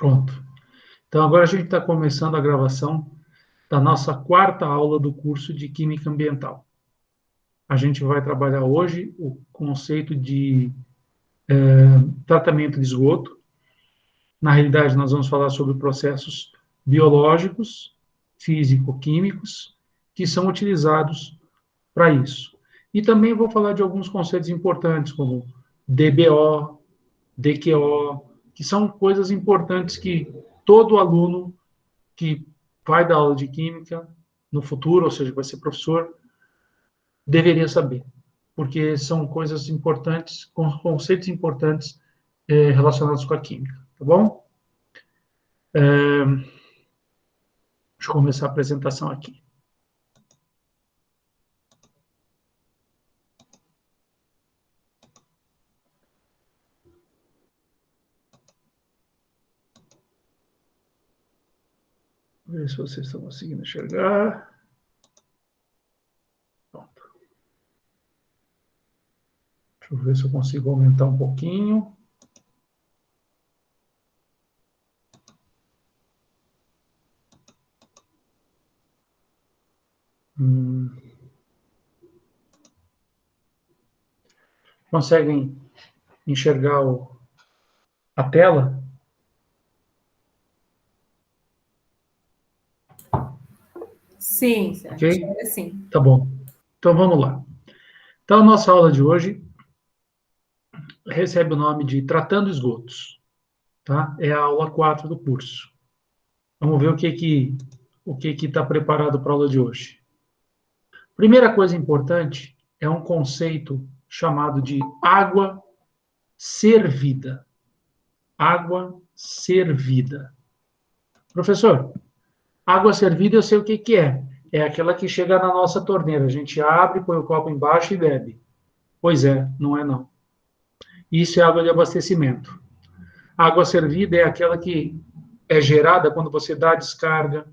Pronto. Então, agora a gente está começando a gravação da nossa quarta aula do curso de Química Ambiental. A gente vai trabalhar hoje o conceito de tratamento de esgoto. Na realidade, nós vamos falar sobre processos biológicos, físico-químicos, que são utilizados para isso. E também vou falar de alguns conceitos importantes, como DBO, DQO, que são coisas importantes que todo aluno que vai dar aula de química no futuro, ou seja, vai ser professor, deveria saber, porque são coisas importantes, conceitos importantes relacionados com a química, tá bom? Deixa eu começar a apresentação aqui. Ver se vocês estão conseguindo enxergar. Pronto. Deixa eu ver se eu consigo aumentar um pouquinho. Conseguem enxergar a tela? Sim, Ok? sim. Tá bom. Então vamos lá. Então a nossa aula de hoje recebe o nome de Tratando Esgotos, tá? É a aula 4 do curso. Vamos ver o que está preparado para a aula de hoje. Primeira coisa importante é um conceito chamado de água servida. Água servida. Professor, água servida eu sei o que é. É aquela que chega na nossa torneira. A gente abre, põe o copo embaixo e bebe. Pois é, não é não. Isso é água de abastecimento. A água servida é aquela que é gerada quando você dá a descarga,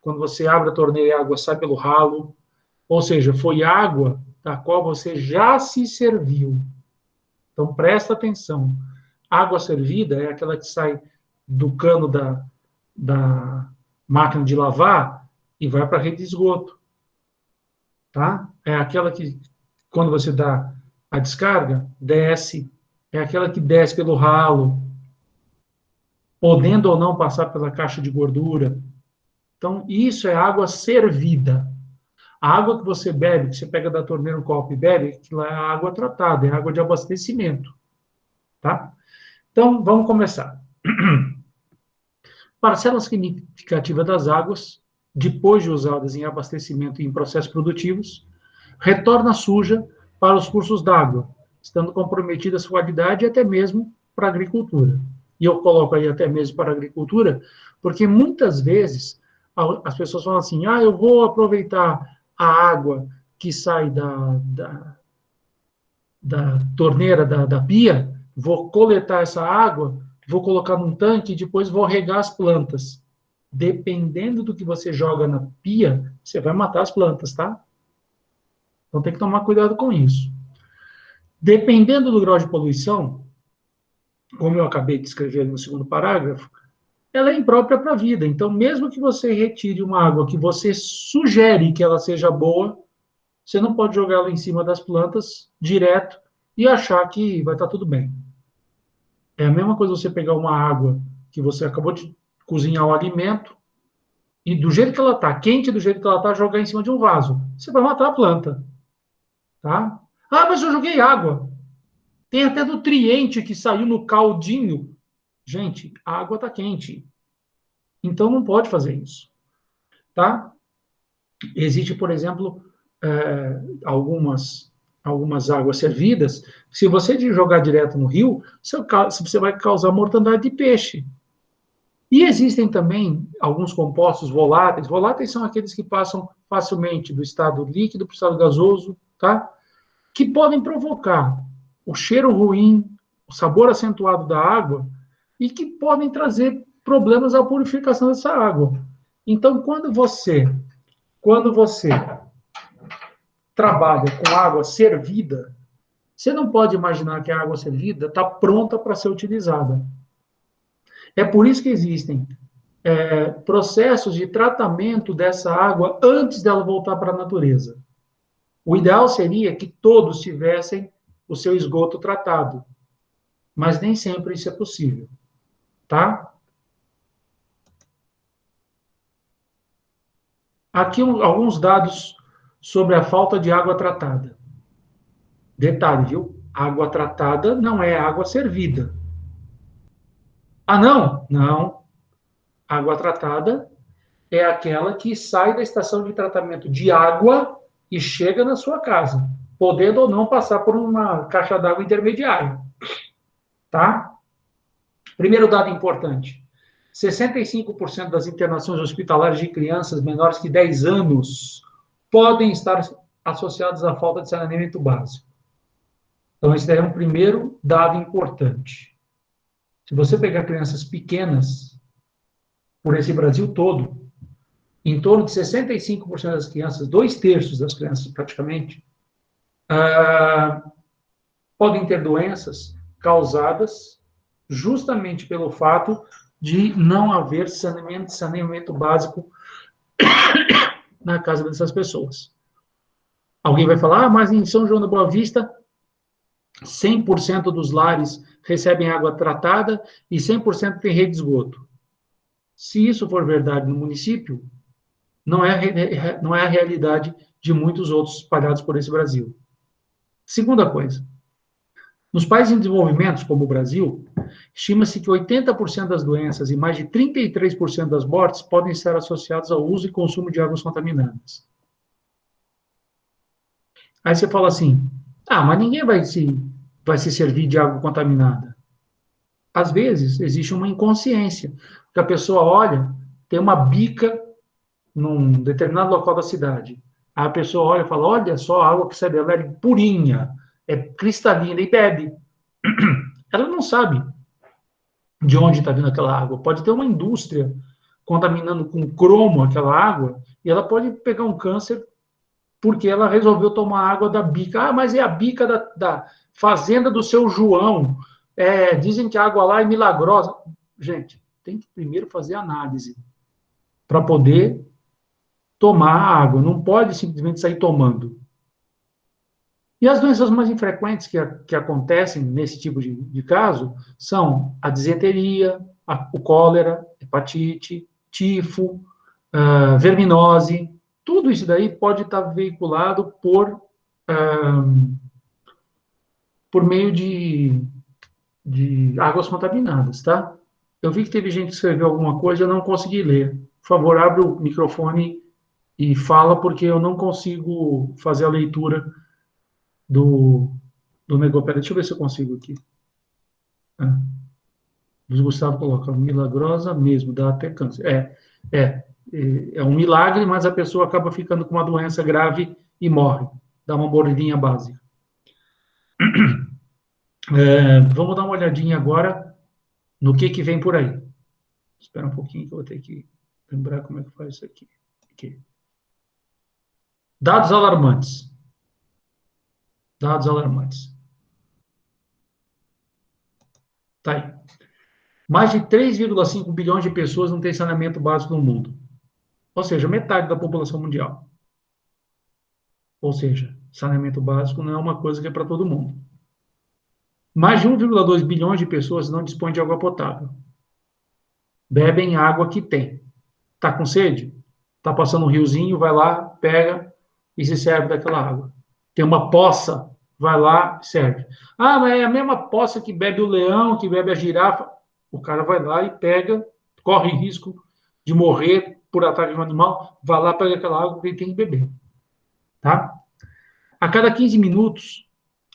quando você abre a torneira e a água sai pelo ralo. Ou seja, foi água da qual você já se serviu. Então, presta atenção. Água servida é aquela que sai do cano da máquina de lavar e vai para a rede de esgoto. Tá? É aquela que, quando você dá a descarga, desce. É aquela que desce pelo ralo, podendo ou não passar pela caixa de gordura. Então, isso é água servida. A água que você bebe, que você pega da torneira um copo e bebe, aquilo é água tratada, é água de abastecimento. Tá? Então, vamos começar. Parcela significativa das águas, depois de usadas em abastecimento e em processos produtivos, retorna suja para os cursos d'água, estando comprometida a sua qualidade e até mesmo para a agricultura. E eu coloco aí até mesmo para a agricultura, porque muitas vezes as pessoas falam assim, eu vou aproveitar a água que sai da torneira, da pia, vou coletar essa água, vou colocar num tanque e depois vou regar as plantas. Dependendo do que você joga na pia, você vai matar as plantas, tá? Então tem que tomar cuidado com isso. Dependendo do grau de poluição, como eu acabei de escrever no segundo parágrafo, ela é imprópria para a vida. Então, mesmo que você retire uma água que você sugere que ela seja boa, você não pode jogar ela em cima das plantas direto e achar que vai estar tudo bem. É a mesma coisa você pegar uma água que você acabou de cozinhar o alimento e do jeito que ela está, quente do jeito que ela está, jogar em cima de um vaso. Você vai matar a planta. Tá? Mas eu joguei água. Tem até nutriente que saiu no caldinho. Gente, a água está quente. Então não pode fazer isso. Tá? Existe, por exemplo, algumas águas servidas. Se você jogar direto no rio, você vai causar mortandade de peixe. E existem também alguns compostos voláteis. Voláteis são aqueles que passam facilmente do estado líquido para o estado gasoso, tá? Que podem provocar o cheiro ruim, o sabor acentuado da água e que podem trazer problemas à purificação dessa água. Então, quando você trabalha com água servida, você não pode imaginar que a água servida está pronta para ser utilizada. É por isso que existem processos de tratamento dessa água antes dela voltar para a natureza. O ideal seria que todos tivessem o seu esgoto tratado, mas nem sempre isso é possível, tá? Aqui alguns dados sobre a falta de água tratada. Detalhe, viu? Água tratada não é água servida. Ah, não? Não. Água tratada é aquela que sai da estação de tratamento de água e chega na sua casa, podendo ou não passar por uma caixa d'água intermediária, tá? Primeiro dado importante: 65% das internações hospitalares de crianças menores que 10 anos podem estar associadas à falta de saneamento básico. Então, esse é um primeiro dado importante. Se você pegar crianças pequenas, por esse Brasil todo, em torno de 65% das crianças, 2/3 das crianças praticamente, podem ter doenças causadas justamente pelo fato de não haver saneamento básico na casa dessas pessoas. Alguém vai falar, mas em São João da Boa Vista, 100% dos lares recebem água tratada e 100% tem rede de esgoto. Se isso for verdade no município, não é a realidade de muitos outros espalhados por esse Brasil. Segunda coisa, nos países em desenvolvimento, como o Brasil, estima-se que 80% das doenças e mais de 33% das mortes podem estar associadas ao uso e consumo de águas contaminadas. Aí você fala assim, mas ninguém vai se servir de água contaminada. Às vezes, existe uma inconsciência, que a pessoa olha, tem uma bica num determinado local da cidade. Aí a pessoa olha e fala, olha só, a água que sai dela é purinha, é cristalina, e bebe. Ela não sabe de onde está vindo aquela água. Pode ter uma indústria contaminando com cromo aquela água, e ela pode pegar um câncer porque ela resolveu tomar água da bica. Mas é a bica da fazenda do seu João. Dizem que a água lá é milagrosa. Gente, tem que primeiro fazer análise para poder tomar a água. Não pode simplesmente sair tomando. E as doenças mais infrequentes que acontecem nesse tipo de caso são a disenteria, o cólera, hepatite, tifo, verminose. Tudo isso daí pode estar veiculado por meio de águas contaminadas, tá? Eu vi que teve gente que escreveu alguma coisa, eu não consegui ler. Por favor, abre o microfone e fala, porque eu não consigo fazer a leitura do negócio. Pera, deixa eu ver se eu consigo aqui. Luiz Gustavo coloca, milagrosa mesmo, dá até câncer. É um milagre, mas a pessoa acaba ficando com uma doença grave e morre. Dá uma mordidinha básica. Vamos dar uma olhadinha agora no que vem por aí. Espera um pouquinho que eu vou ter que lembrar como é que faz isso aqui. Dados alarmantes. Dados alarmantes. Tá aí. Mais de 3,5 bilhões de pessoas não têm saneamento básico no mundo. Ou seja, metade da população mundial. Ou seja, saneamento básico não é uma coisa que é para todo mundo. Mais de 1,2 bilhões de pessoas não dispõem de água potável. Bebem água que tem. Está com sede? Está passando um riozinho, vai lá, pega e se serve daquela água. Tem uma poça, vai lá, serve. Mas é a mesma poça que bebe o leão, que bebe a girafa. O cara vai lá e pega, corre risco de morrer por ataque de um animal, vai lá, pega aquela água que ele tem que beber. Tá? A cada 15 minutos,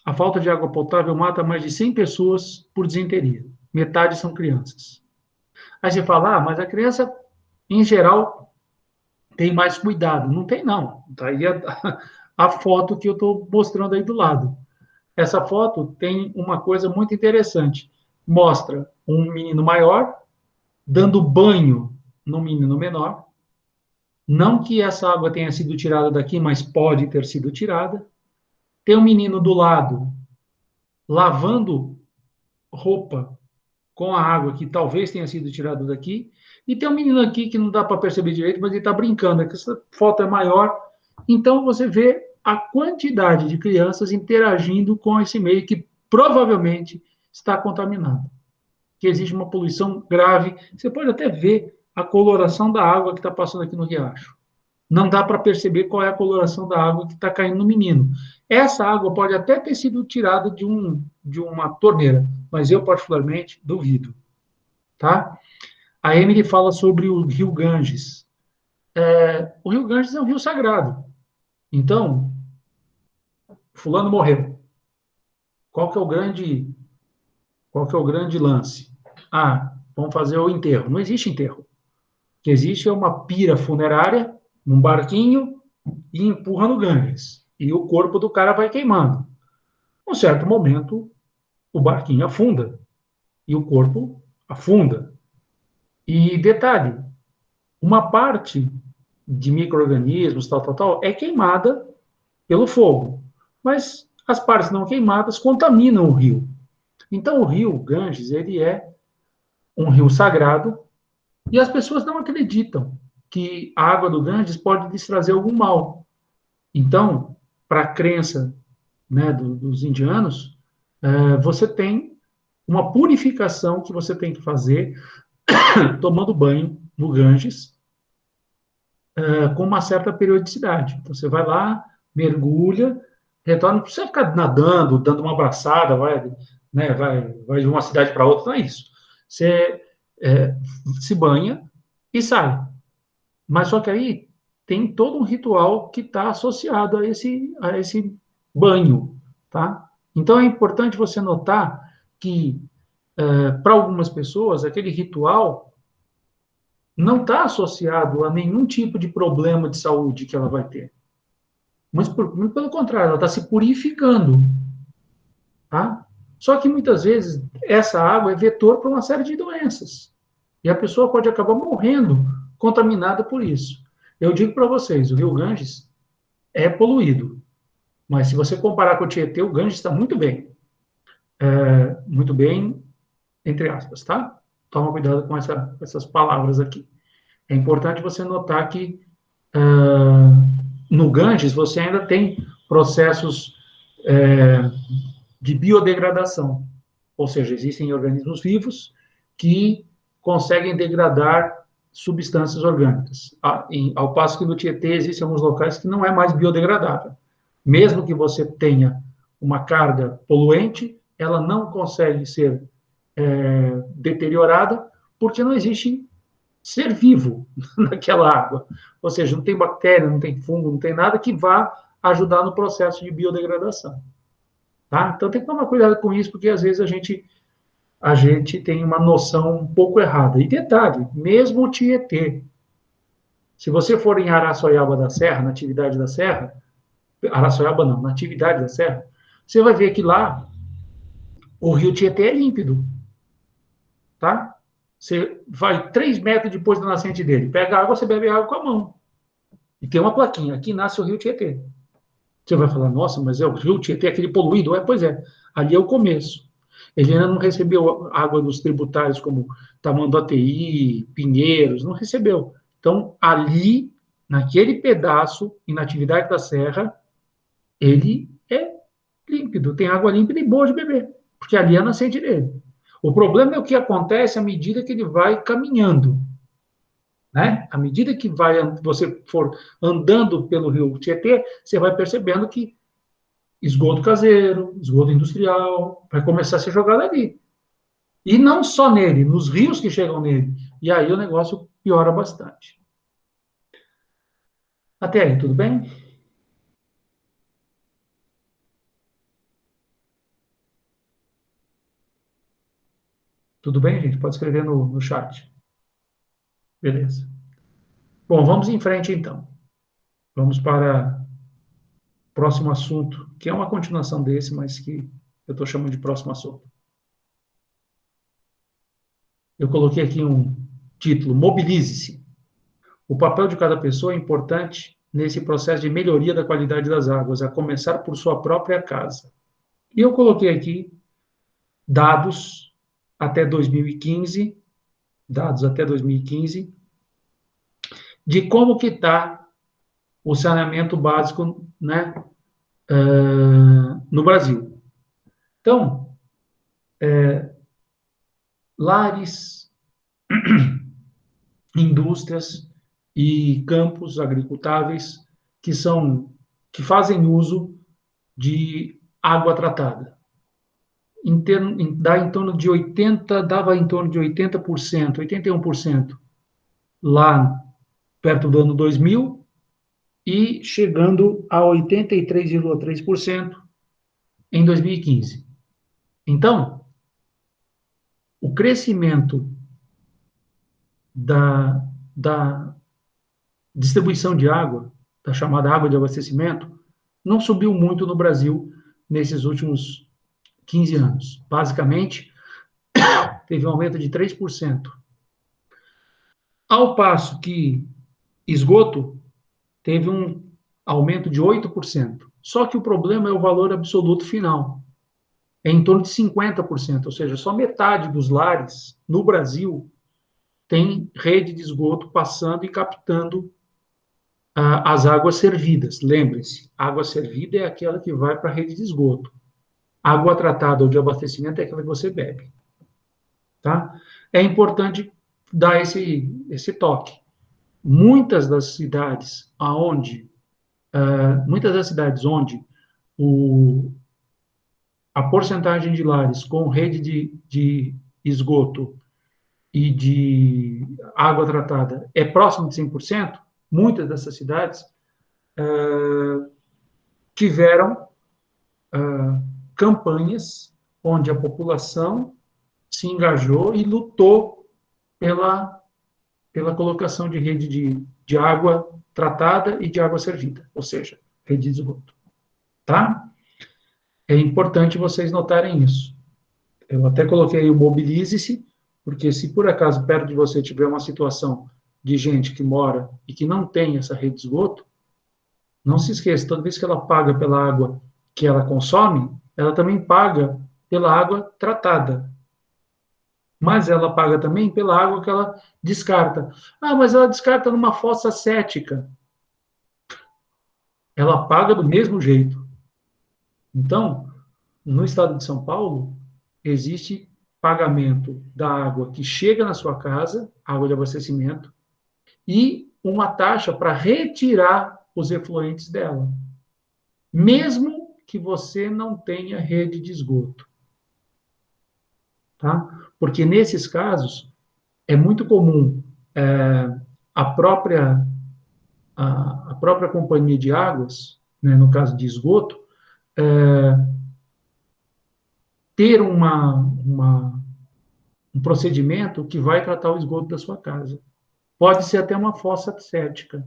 a falta de água potável mata mais de 100 pessoas por disenteria. Metade são crianças. Aí você fala, mas a criança, em geral, tem mais cuidado. Não tem, não. Tá aí a foto que eu estou mostrando aí do lado. Essa foto tem uma coisa muito interessante. Mostra um menino maior dando banho no menino menor. Não que essa água tenha sido tirada daqui, mas pode ter sido tirada. Tem um menino do lado lavando roupa com a água que talvez tenha sido tirada daqui, e tem um menino aqui que não dá para perceber direito, mas ele está brincando, é que essa foto é maior. Então, você vê a quantidade de crianças interagindo com esse meio que provavelmente está contaminado, que existe uma poluição grave. Você pode até ver a coloração da água que está passando aqui no riacho. Não dá para perceber qual é a coloração da água que está caindo no menino. Essa água pode até ter sido tirada de uma torneira, mas eu, particularmente, duvido. Tá? A Emily fala sobre o rio Ganges. O rio Ganges é um rio sagrado. Então, fulano morreu. Qual que é o grande, qual que é o grande lance? Ah, vamos fazer o enterro. Não existe enterro. O que existe é uma pira funerária, num barquinho, e empurra no Ganges. E o corpo do cara vai queimando. Num certo momento, o barquinho afunda e o corpo afunda. E detalhe, uma parte de micro-organismos, tal, é queimada pelo fogo. Mas as partes não queimadas contaminam o rio. Então, o rio Ganges, ele é um rio sagrado e as pessoas não acreditam que a água do Ganges pode lhes trazer algum mal. Então, para a crença, né, dos indianos, você tem uma purificação que você tem que fazer tomando banho no Ganges com uma certa periodicidade. Então, você vai lá, mergulha, retorna, não precisa ficar nadando, dando uma abraçada, vai de uma cidade para outra, não é isso. Você se banha e sai. Mas só que aí tem todo um ritual que está associado a esse banho, tá? Então é importante você notar que, para algumas pessoas, aquele ritual não está associado a nenhum tipo de problema de saúde que ela vai ter. Mas, muito pelo contrário, ela está se purificando. Tá? Só que muitas vezes essa água é vetor para uma série de doenças. E a pessoa pode acabar morrendo contaminada por isso. Eu digo para vocês, o Rio Ganges é poluído. Mas se você comparar com o Tietê, o Ganges está muito bem, entre aspas, tá? Toma cuidado com essas palavras aqui. É importante você notar que no Ganges você ainda tem processos de biodegradação, ou seja, existem organismos vivos que conseguem degradar substâncias orgânicas. Ao passo que no Tietê existem alguns locais que não é mais biodegradável. Mesmo que você tenha uma carga poluente, ela não consegue ser deteriorada porque não existe ser vivo naquela água. Ou seja, não tem bactéria, não tem fungo, não tem nada que vá ajudar no processo de biodegradação. Tá? Então tem que tomar cuidado com isso, porque às vezes a gente tem uma noção um pouco errada. E detalhe, mesmo o Tietê, se você for em Araçoiaba da Serra, na atividade da Serra, Araçoiaba não, na atividade da Serra, você vai ver que lá o rio Tietê é límpido. Tá? Você vai 3 metros depois da nascente dele, pega a água, você bebe a água com a mão. E tem uma plaquinha, aqui nasce o rio Tietê. Você vai falar, nossa, mas é o rio Tietê, aquele poluído? Pois é, ali é o começo. Ele ainda não recebeu água dos tributários como Tamanduateí, Pinheiros, não recebeu. Então, ali, naquele pedaço, e na atividade da serra, ele é límpido, tem água límpida e boa de beber, porque ali é a nascente dele. O problema é o que acontece à medida que ele vai caminhando. Né? À medida que você for andando pelo rio Tietê, você vai percebendo que esgoto caseiro, esgoto industrial, vai começar a ser jogado ali. E não só nele, nos rios que chegam nele. E aí o negócio piora bastante. Até aí, tudo bem? Tudo bem, gente? Pode escrever no chat. Beleza. Bom, vamos em frente então. Vamos para o próximo assunto, que é uma continuação desse, mas que eu estou chamando de próximo assunto. Eu coloquei aqui um título: Mobilize-se. O papel de cada pessoa é importante nesse processo de melhoria da qualidade das águas, a começar por sua própria casa. E eu coloquei aqui dados até 2015, dados até 2015, de como que está o saneamento básico, né, no Brasil. Então, lares, indústrias e campos agricultáveis que fazem uso de água tratada. Dava em torno de 80%, 81% lá perto do ano 2000 e chegando a 83,3% em 2015. Então, o crescimento da distribuição de água, da chamada água de abastecimento, não subiu muito no Brasil nesses últimos 15 anos. Basicamente, teve um aumento de 3%. Ao passo que esgoto teve um aumento de 8%. Só que o problema é o valor absoluto final. É em torno de 50%, ou seja, só metade dos lares no Brasil tem rede de esgoto passando e captando as águas servidas. Lembre-se, água servida é aquela que vai para a rede de esgoto. Água tratada ou de abastecimento é aquela que você bebe. Tá? É importante dar esse toque. Muitas das cidades onde a porcentagem de lares com rede de esgoto e de água tratada é próximo de 100%, muitas dessas cidades tiveram campanhas onde a população se engajou e lutou pela colocação de rede de água tratada e de água servida, ou seja, rede de esgoto. Tá? É importante vocês notarem isso. Eu até coloquei o mobilize-se, porque se por acaso perto de você tiver uma situação de gente que mora e que não tem essa rede de esgoto, não se esqueça, toda vez que ela paga pela água que ela consome, ela também paga pela água tratada. Mas ela paga também pela água que ela descarta. Ah, mas ela descarta numa fossa cética. Ela paga do mesmo jeito. Então, no estado de São Paulo, existe pagamento da água que chega na sua casa, água de abastecimento, e uma taxa para retirar os efluentes dela, mesmo que você não tenha rede de esgoto. Tá? Porque nesses casos, é muito comum a própria a própria companhia de águas, né, no caso de esgoto, ter um procedimento que vai tratar o esgoto da sua casa. Pode ser até uma fossa séptica,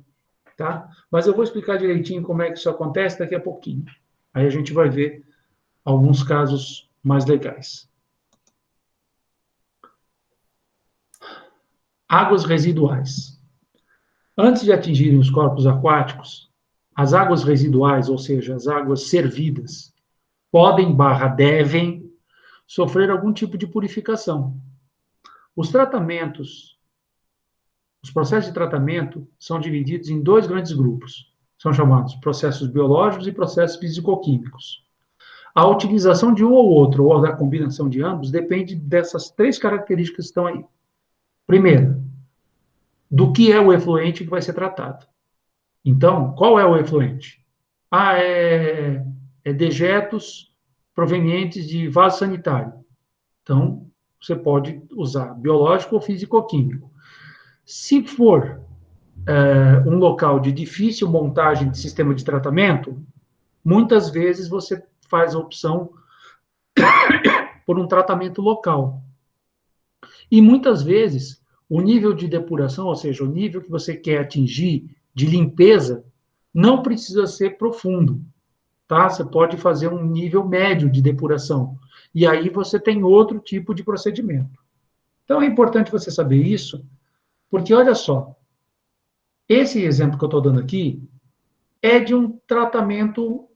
tá? Mas eu vou explicar direitinho como é que isso acontece daqui a pouquinho. Aí a gente vai ver alguns casos mais legais. Águas residuais. Antes de atingirem os corpos aquáticos, as águas residuais, ou seja, as águas servidas, devem sofrer algum tipo de purificação. Os tratamentos, os processos de tratamento são divididos em dois grandes grupos. São chamados processos biológicos e processos fisicoquímicos. A utilização de um ou outro, ou da combinação de ambos, depende dessas três características que estão aí. Primeiro, do que é o efluente que vai ser tratado. Então, qual é o efluente? É dejetos provenientes de vaso sanitário. Então, você pode usar biológico ou físico-químico. Se for um local de difícil montagem de sistema de tratamento, muitas vezes você faz a opção por um tratamento local. E muitas vezes, o nível de depuração, ou seja, o nível que você quer atingir de limpeza, não precisa ser profundo. Tá? Você pode fazer um nível médio de depuração. E aí você tem outro tipo de procedimento. Então é importante você saber isso, porque olha só, esse exemplo que eu estou dando aqui é de um tratamento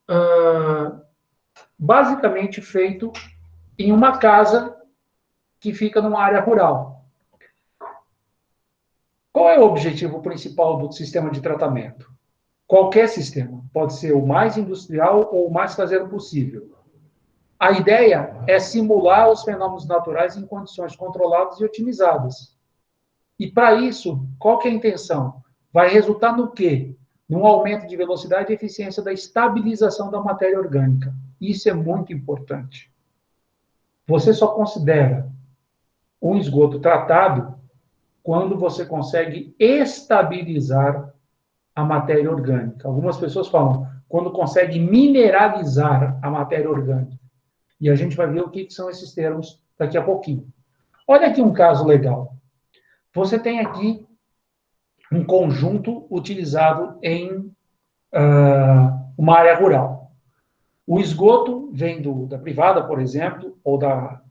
basicamente feito em uma casa que fica numa área rural. Qual é o objetivo principal do sistema de tratamento? Qualquer sistema, pode ser o mais industrial ou o mais caseiro possível. A ideia é simular os fenômenos naturais em condições controladas e otimizadas. E para isso, qual que é a intenção? Vai resultar no quê? Num aumento de velocidade e eficiência da estabilização da matéria orgânica. Isso é muito importante. Você só considera um esgoto tratado quando você consegue estabilizar a matéria orgânica. Algumas pessoas falam quando consegue mineralizar a matéria orgânica. E a gente vai ver o que são esses termos daqui a pouquinho. Olha aqui um caso legal. Você tem aqui um conjunto utilizado em uma área rural. O esgoto vem da privada, por exemplo, ou da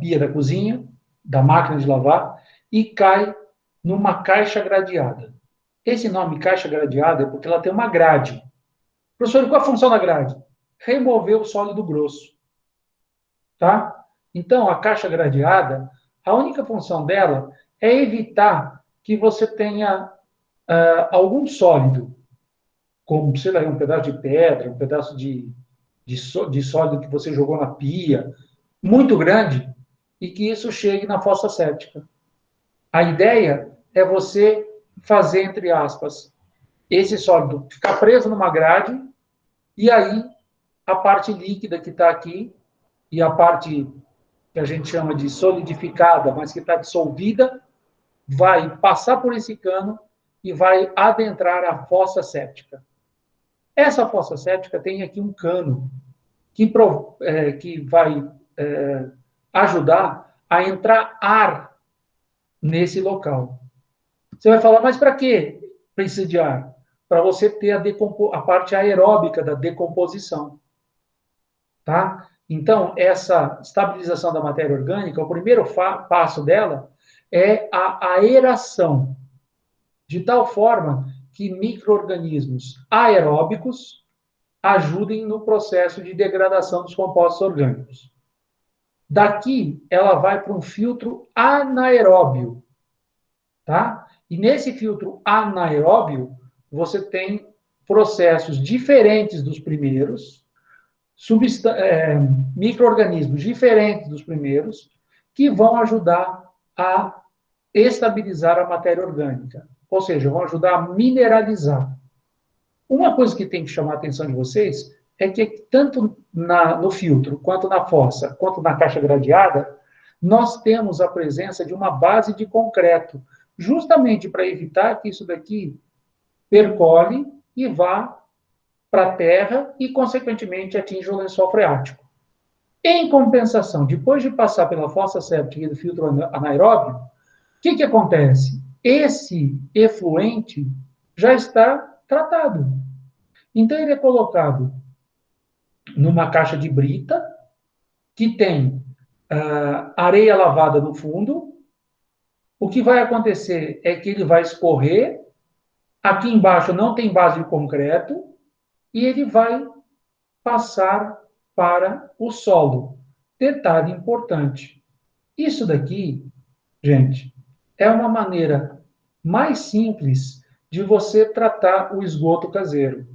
pia da cozinha, da máquina de lavar, e cai numa caixa gradeada. Esse nome caixa gradeada é porque ela tem uma grade. Professor, qual a função da grade? Remover o sólido grosso. Tá? Então, a caixa gradeada, a única função dela é evitar que você tenha algum sólido, como, sei lá, um pedaço de pedra, um pedaço de sólido que você jogou na pia, muito grande, e que isso chegue na fossa séptica. A ideia é você fazer, entre aspas, esse sólido ficar preso numa grade, e aí a parte líquida que está aqui, e a parte que a gente chama de solidificada, mas que está dissolvida, vai passar por esse cano e vai adentrar a fossa séptica. Essa fossa séptica tem aqui um cano que vai ajudar a entrar ar nesse local. Você vai falar, mas para que precisa de ar? Para você ter a parte aeróbica da decomposição. Tá? Então, essa estabilização da matéria orgânica, o primeiro passo dela é a aeração, de tal forma que micro-organismos aeróbicos ajudem no processo de degradação dos compostos orgânicos. Daqui, ela vai para um filtro anaeróbio, tá? E nesse filtro anaeróbio, você tem processos diferentes dos primeiros, micro-organismos diferentes dos primeiros, que vão ajudar a estabilizar a matéria orgânica, ou seja, vão ajudar a mineralizar. Uma coisa que tem que chamar a atenção de vocês é que tanto no filtro, quanto na fossa, quanto na caixa gradeada, nós temos a presença de uma base de concreto, justamente para evitar que isso daqui percole e vá para a terra e, consequentemente, atinja o lençol freático. Em compensação, depois de passar pela fossa séptica e do filtro anaeróbio, o que acontece? Esse efluente já está tratado. Então, ele é colocado numa caixa de brita, que tem areia lavada no fundo. O que vai acontecer é que ele vai escorrer, aqui embaixo não tem base de concreto, e ele vai passar para o solo. Detalhe importante. Isso daqui, gente, é uma maneira mais simples de você tratar o esgoto caseiro.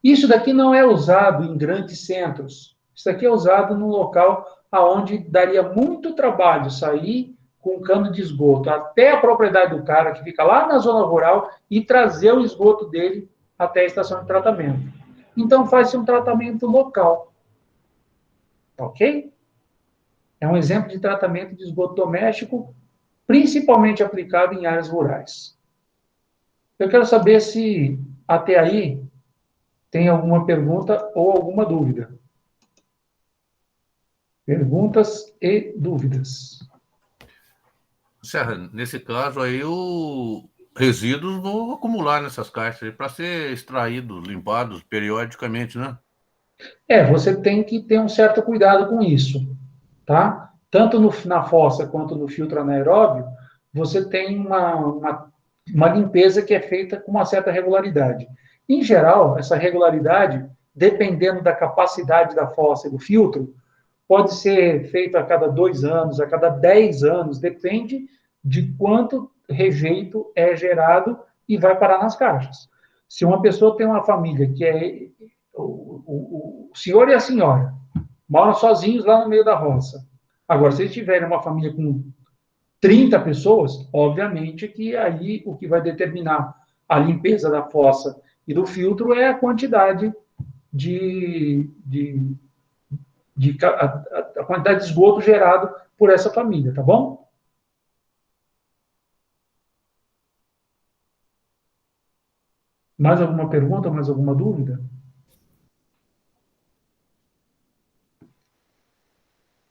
Isso daqui não é usado em grandes centros. Isso daqui é usado num local onde daria muito trabalho sair com um cano de esgoto até a propriedade do cara, que fica lá na zona rural, e trazer o esgoto dele até a estação de tratamento. Então, faz-se um tratamento local. Ok? É um exemplo de tratamento de esgoto doméstico, principalmente aplicado em áreas rurais. Eu quero saber se, até aí, tem alguma pergunta ou alguma dúvida. Perguntas e dúvidas. Serra, nesse caso aí, os resíduos vão acumular nessas caixas para ser extraídos, limpados periodicamente, né? Você tem que ter um certo cuidado com isso, tá? Tanto na fossa quanto no filtro anaeróbio, você tem uma limpeza que é feita com uma certa regularidade. Em geral, essa regularidade, dependendo da capacidade da fossa e do filtro, pode ser feito a cada 2 anos, a cada 10 anos, depende de quanto rejeito é gerado e vai parar nas caixas. Se uma pessoa tem uma família que é o senhor e a senhora, moram sozinhos lá no meio da roça. Agora, se eles tiverem uma família com 30 pessoas, obviamente que aí o que vai determinar a limpeza da fossa e do filtro é a quantidade a quantidade de esgoto gerado por essa família, tá bom? Mais alguma pergunta, mais alguma dúvida?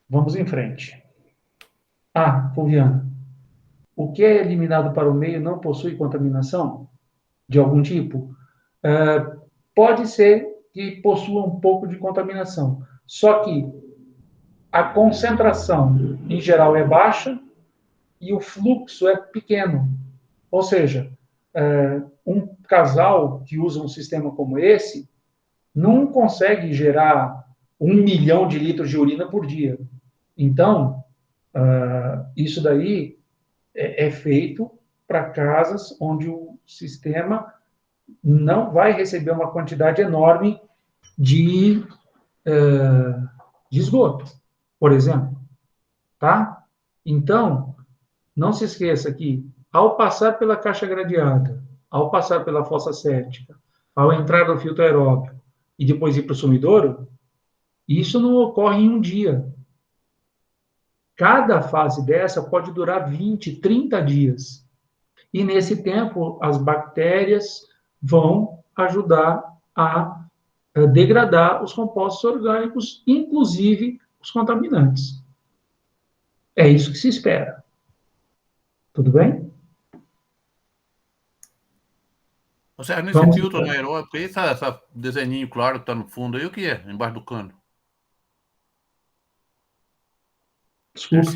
Vamos em frente. Fulviana, o que é eliminado para o meio não possui contaminação de algum tipo? Pode ser que possua um pouco de contaminação, só que a concentração, em geral, é baixa e o fluxo é pequeno. Ou seja, um casal que usa um sistema como esse não consegue gerar 1 milhão de litros de urina por dia. Então, isso daí é feito para casas onde o sistema não vai receber uma quantidade enorme de esgoto, por exemplo. Tá? Então, não se esqueça que, ao passar pela caixa gradeada, ao passar pela fossa séptica, ao entrar no filtro aeróbico e depois ir para o sumidouro, isso não ocorre em um dia. Cada fase dessa pode durar 20, 30 dias. E, nesse tempo, as bactérias vão ajudar a degradar os compostos orgânicos, inclusive os contaminantes. É isso que se espera. Tudo bem? Você, nesse filtro anaeróbico, esse desenhinho claro que está no fundo aí, o que é? Embaixo do cano? Desculpe,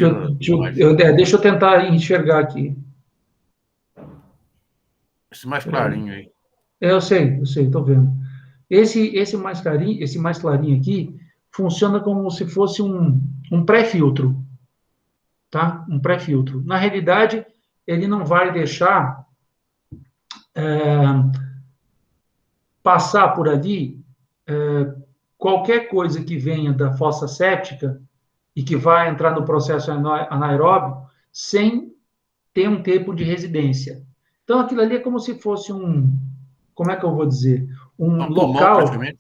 deixa eu tentar enxergar aqui. Esse mais clarinho aí. Eu sei, estou vendo. Esse mais clarinho aqui funciona como se fosse um pré-filtro, tá? Um pré-filtro. Na realidade, ele não vai deixar passar por ali qualquer coisa que venha da fossa séptica e que vai entrar no processo anaeróbio sem ter um tempo de residência. Então, aquilo ali é como se fosse como é que eu vou dizer? Um local. Praticamente.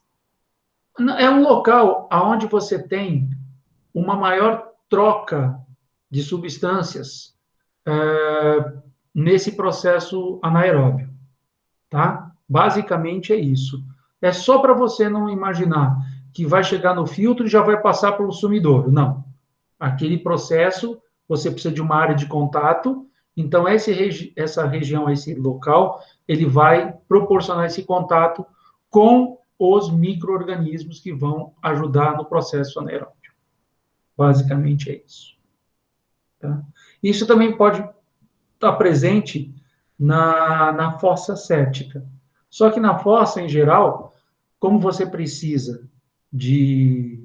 É um local onde você tem uma maior troca de substâncias nesse processo anaeróbio, tá? Basicamente é isso. É só para você não imaginar que vai chegar no filtro e já vai passar pelo sumidouro. Não. Aquele processo, você precisa de uma área de contato, então essa região, esse local, ele vai proporcionar esse contato com os micro-organismos que vão ajudar no processo anaeróbio. Basicamente é isso. Tá? Isso também pode estar presente na fossa séptica. Só que na fossa, em geral, como você precisa de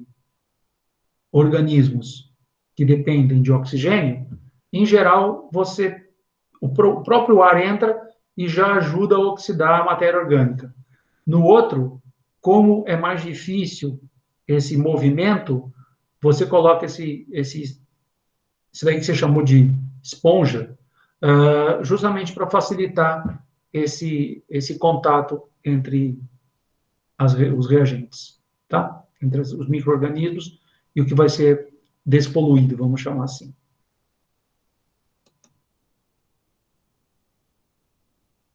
organismos que dependem de oxigênio, em geral, o próprio ar entra e já ajuda a oxidar a matéria orgânica. No outro, como é mais difícil esse movimento, você coloca isso daí que você chamou de esponja, justamente para facilitar esse contato entre os reagentes, tá? Entre os micro-organismos e o que vai ser despoluído, vamos chamar assim.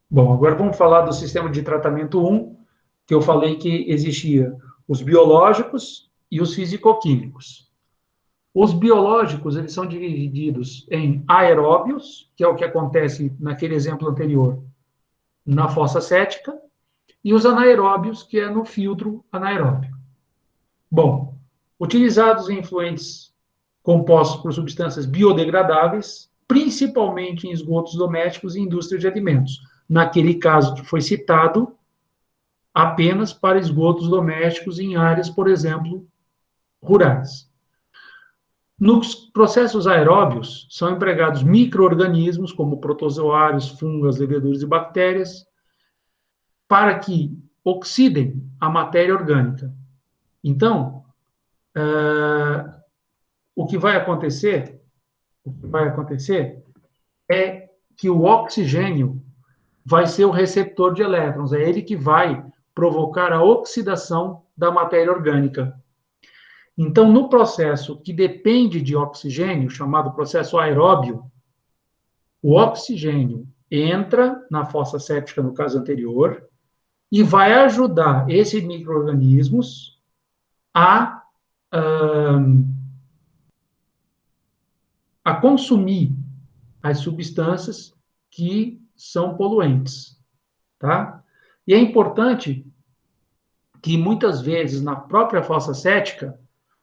Bom, agora vamos falar do sistema de tratamento 1, que eu falei que existia os biológicos e os fisicoquímicos. Os biológicos, eles são divididos em aeróbios, que é o que acontece naquele exemplo anterior, na fossa séptica, e os anaeróbios, que é no filtro anaeróbio. Bom, utilizados em efluentes compostos por substâncias biodegradáveis, principalmente em esgotos domésticos e indústria de alimentos. Naquele caso que foi citado, apenas para esgotos domésticos em áreas, por exemplo, rurais. Nos processos aeróbios, são empregados micro-organismos, como protozoários, fungos, leveduras e bactérias, para que oxidem a matéria orgânica. Então, o que vai acontecer é que o oxigênio vai ser o receptor de elétrons, é ele que vai provocar a oxidação da matéria orgânica. Então, no processo que depende de oxigênio, chamado processo aeróbio, o oxigênio entra na fossa séptica, no caso anterior, e vai ajudar esses micro-organismos a, a consumir as substâncias que são poluentes, tá? E é importante que, muitas vezes, na própria fossa séptica,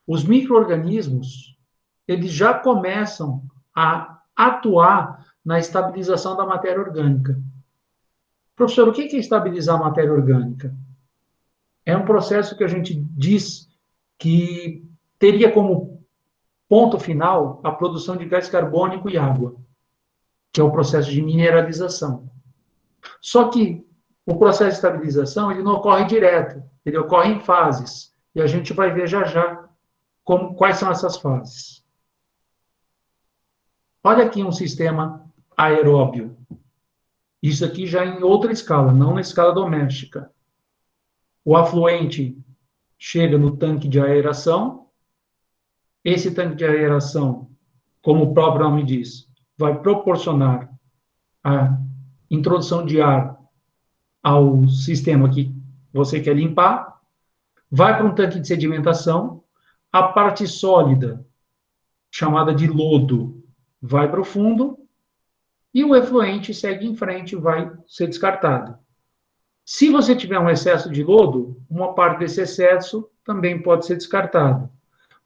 os micro-organismos, eles já começam a atuar na estabilização da matéria orgânica. Professor, o que é estabilizar a matéria orgânica? É um processo que a gente diz que teria como ponto final a produção de gás carbônico e água, que é o processo de mineralização. Só que o processo de estabilização ele não ocorre direto, ele ocorre em fases. E a gente vai ver já já quais são essas fases. Olha aqui um sistema aeróbio. Isso aqui já em outra escala, não na escala doméstica. O afluente chega no tanque de aeração. Esse tanque de aeração, como o próprio nome diz, vai proporcionar a introdução de ar ao sistema que você quer limpar. Vai para um tanque de sedimentação. A parte sólida, chamada de lodo, vai para o fundo. E o efluente segue em frente e vai ser descartado. Se você tiver um excesso de lodo, uma parte desse excesso também pode ser descartada.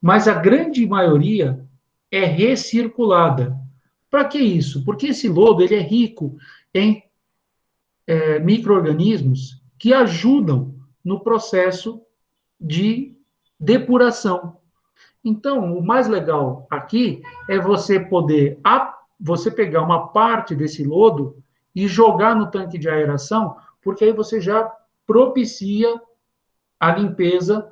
Mas a grande maioria é recirculada. Para que isso? Porque esse lodo ele é rico em micro-organismos que ajudam no processo de depuração. Então, o mais legal aqui é você poder você pegar uma parte desse lodo e jogar no tanque de aeração, porque aí você já propicia a limpeza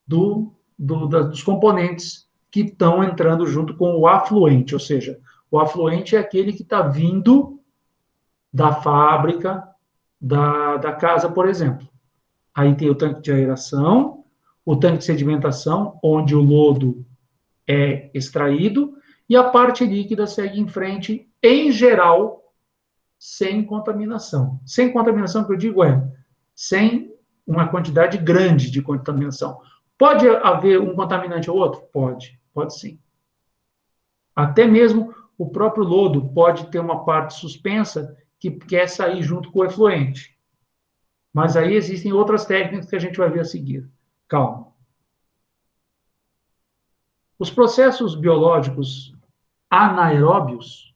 dos componentes que estão entrando junto com o afluente, ou seja, o afluente é aquele que está vindo da fábrica, da casa, por exemplo. Aí tem o tanque de aeração, o tanque de sedimentação, onde o lodo é extraído, e a parte líquida segue em frente, em geral, sem contaminação. Sem contaminação, que eu digo sem uma quantidade grande de contaminação. Pode haver um contaminante ou outro? Pode sim. Até mesmo o próprio lodo pode ter uma parte suspensa que quer sair junto com o efluente. Mas aí existem outras técnicas que a gente vai ver a seguir. Calma. Os processos biológicos anaeróbios,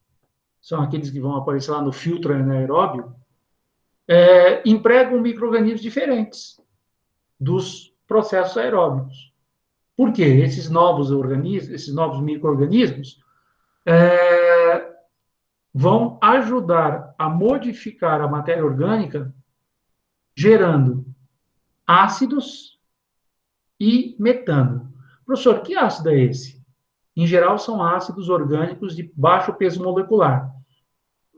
são aqueles que vão aparecer lá no filtro anaeróbio, empregam micro-organismos diferentes dos processos aeróbicos. Por quê? Esses novos micro-organismos vão ajudar a modificar a matéria orgânica, gerando ácidos e metano. Professor, que ácido é esse? Em geral, são ácidos orgânicos de baixo peso molecular.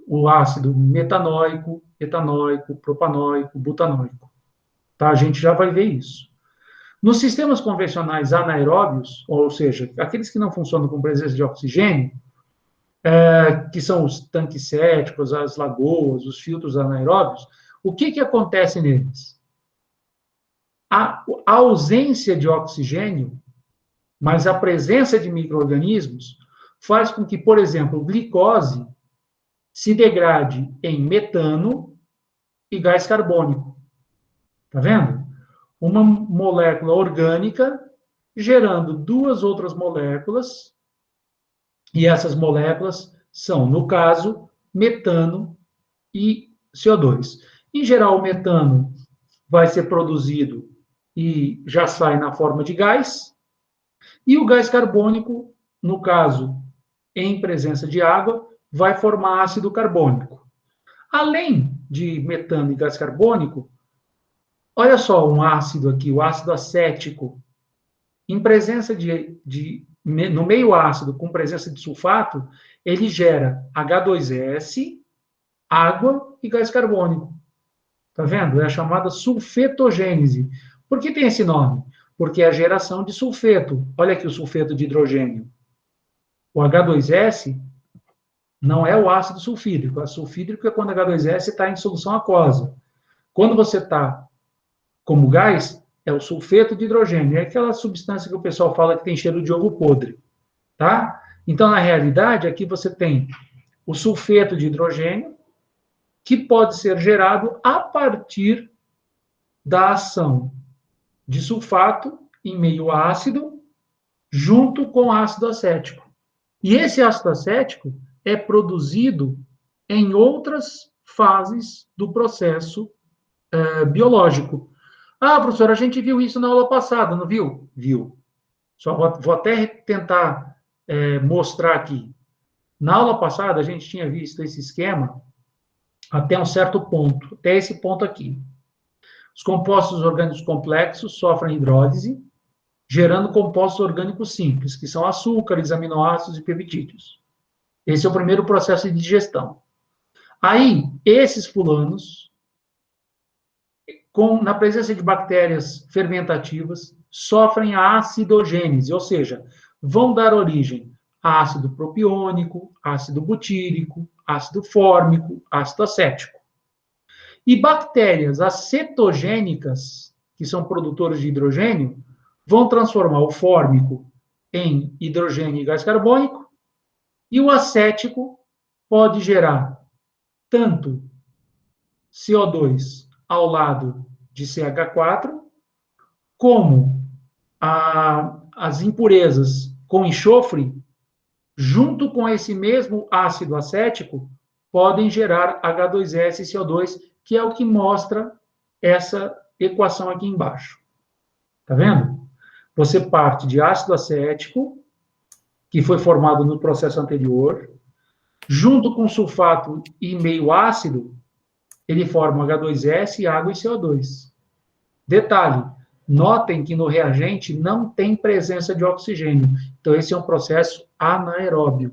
O ácido metanóico, etanóico, propanóico, butanóico. Tá? A gente já vai ver isso. Nos sistemas convencionais anaeróbios, ou seja, aqueles que não funcionam com presença de oxigênio, que são os tanques sépticos, as lagoas, os filtros anaeróbios, o que acontece neles? A ausência de oxigênio, mas a presença de micro-organismos, faz com que, por exemplo, glicose se degrade em metano e gás carbônico. Tá vendo? Uma molécula orgânica gerando duas outras moléculas, e essas moléculas são, no caso, metano e CO2. Em geral, o metano vai ser produzido e já sai na forma de gás, e o gás carbônico no caso, em presença de água, vai formar ácido carbônico. Além de metano e gás carbônico, olha só um ácido aqui, o ácido acético. Em presença no meio ácido, com presença de sulfato, ele gera H2S, água e gás carbônico. Tá vendo? É a chamada sulfetogênese. Por que tem esse nome? Porque é a geração de sulfeto. Olha aqui o sulfeto de hidrogênio. O H2S não é o ácido sulfídrico. O ácido sulfídrico é quando o H2S está em solução aquosa. Quando você está como gás, é o sulfeto de hidrogênio. É aquela substância que o pessoal fala que tem cheiro de ovo podre. Tá? Então, na realidade, aqui você tem o sulfeto de hidrogênio, que pode ser gerado a partir da ação de sulfato em meio ácido, junto com ácido acético. E esse ácido acético é produzido em outras fases do processo biológico. Ah, professor, a gente viu isso na aula passada, não viu? Viu. Só vou até tentar mostrar aqui. Na aula passada, a gente tinha visto esse esquema até um certo ponto, até esse ponto aqui. Os compostos orgânicos complexos sofrem hidrólise, gerando compostos orgânicos simples, que são açúcares, aminoácidos e peptídeos. Esse é o primeiro processo de digestão. Aí, esses fulanos, na presença de bactérias fermentativas, sofrem a acidogênese, ou seja, vão dar origem a ácido propiônico, ácido butírico, ácido fórmico, ácido acético. E bactérias acetogênicas, que são produtoras de hidrogênio, vão transformar o fórmico em hidrogênio e gás carbônico, e o acético pode gerar tanto CO2 ao lado de CH4, como as impurezas com enxofre, junto com esse mesmo ácido acético, podem gerar H2S e CO2, que é o que mostra essa equação aqui embaixo. Tá vendo? Você parte de ácido acético, que foi formado no processo anterior, junto com sulfato e meio ácido, ele forma H2S, água e CO2. Detalhe, notem que no reagente não tem presença de oxigênio. Então, esse é um processo anaeróbio.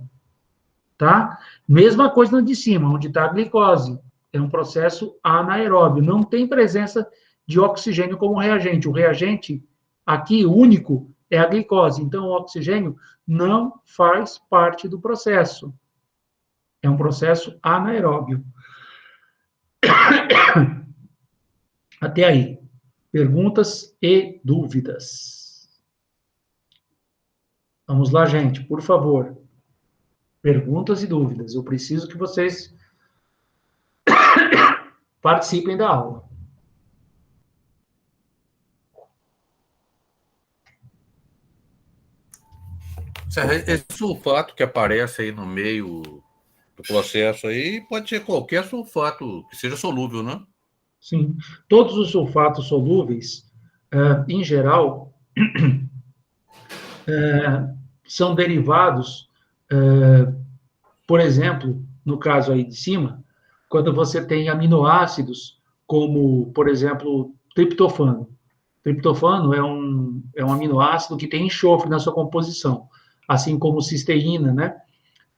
Tá? Mesma coisa no de cima, onde está a glicose. É um processo anaeróbio. Não tem presença de oxigênio como reagente. O reagente aqui, único, é a glicose. Então, o oxigênio não faz parte do processo. É um processo anaeróbio. Até aí. Perguntas e dúvidas? Vamos lá, gente, por favor. Perguntas e dúvidas. Eu preciso que vocês participem da aula. Esse sulfato que aparece aí no meio do processo aí pode ser qualquer sulfato que seja solúvel, né? Sim. Todos os sulfatos solúveis, em geral, são derivados, por exemplo, no caso aí de cima, quando você tem aminoácidos, como, por exemplo, triptofano. Triptofano é um aminoácido que tem enxofre na sua composição, assim como cisteína, né?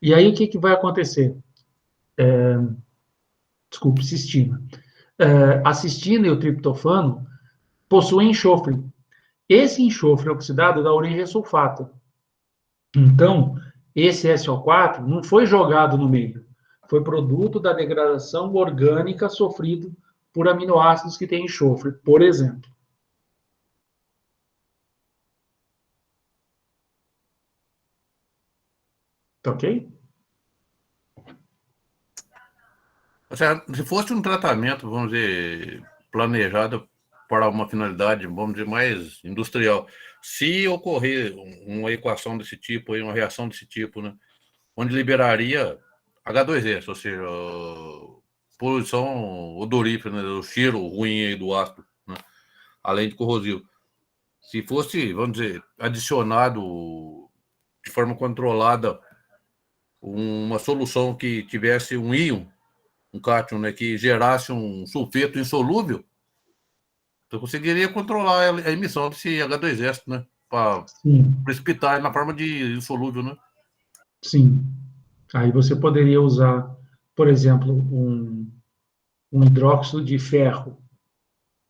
E aí, o que vai acontecer? Desculpe, cistina. A cistina e o triptofano possuem enxofre. Esse enxofre oxidado dá origem a sulfato. Então, esse SO4 não foi jogado no meio, foi produto da degradação orgânica sofrido por aminoácidos que têm enxofre, por exemplo. Tá ok? Se fosse um tratamento, vamos dizer, planejado para uma finalidade, vamos dizer, mais industrial, se ocorrer uma equação desse tipo, uma reação desse tipo, né, onde liberaria H2S, ou seja, poluição odorífera, né, o cheiro ruim aí do ácido, né, além de corrosivo. Se fosse, vamos dizer, adicionado de forma controlada uma solução que tivesse um íon, um cátion, né, que gerasse um sulfeto insolúvel, eu conseguiria controlar a emissão desse H2S, né, para precipitar na forma de insolúvel, né? Sim. Aí você poderia usar, por exemplo, um hidróxido de ferro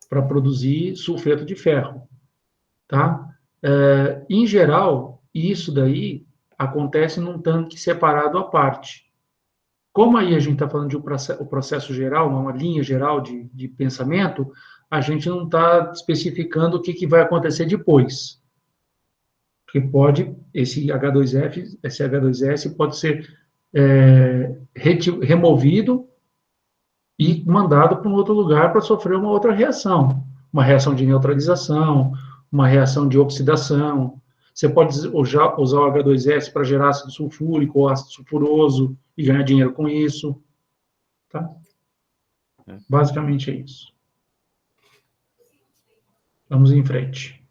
para produzir sulfeto de ferro, tá? Em geral, isso daí acontece num tanque separado à parte. Como aí a gente está falando de o processo geral, uma linha geral de pensamento, a gente não está especificando o que vai acontecer depois. Porque esse H2S pode ser removido e mandado para um outro lugar para sofrer uma outra reação. Uma reação de neutralização, uma reação de oxidação. Você pode usar o H2S para gerar ácido sulfúrico ou ácido sulfuroso e ganhar dinheiro com isso. Tá? Basicamente é isso. Vamos em frente.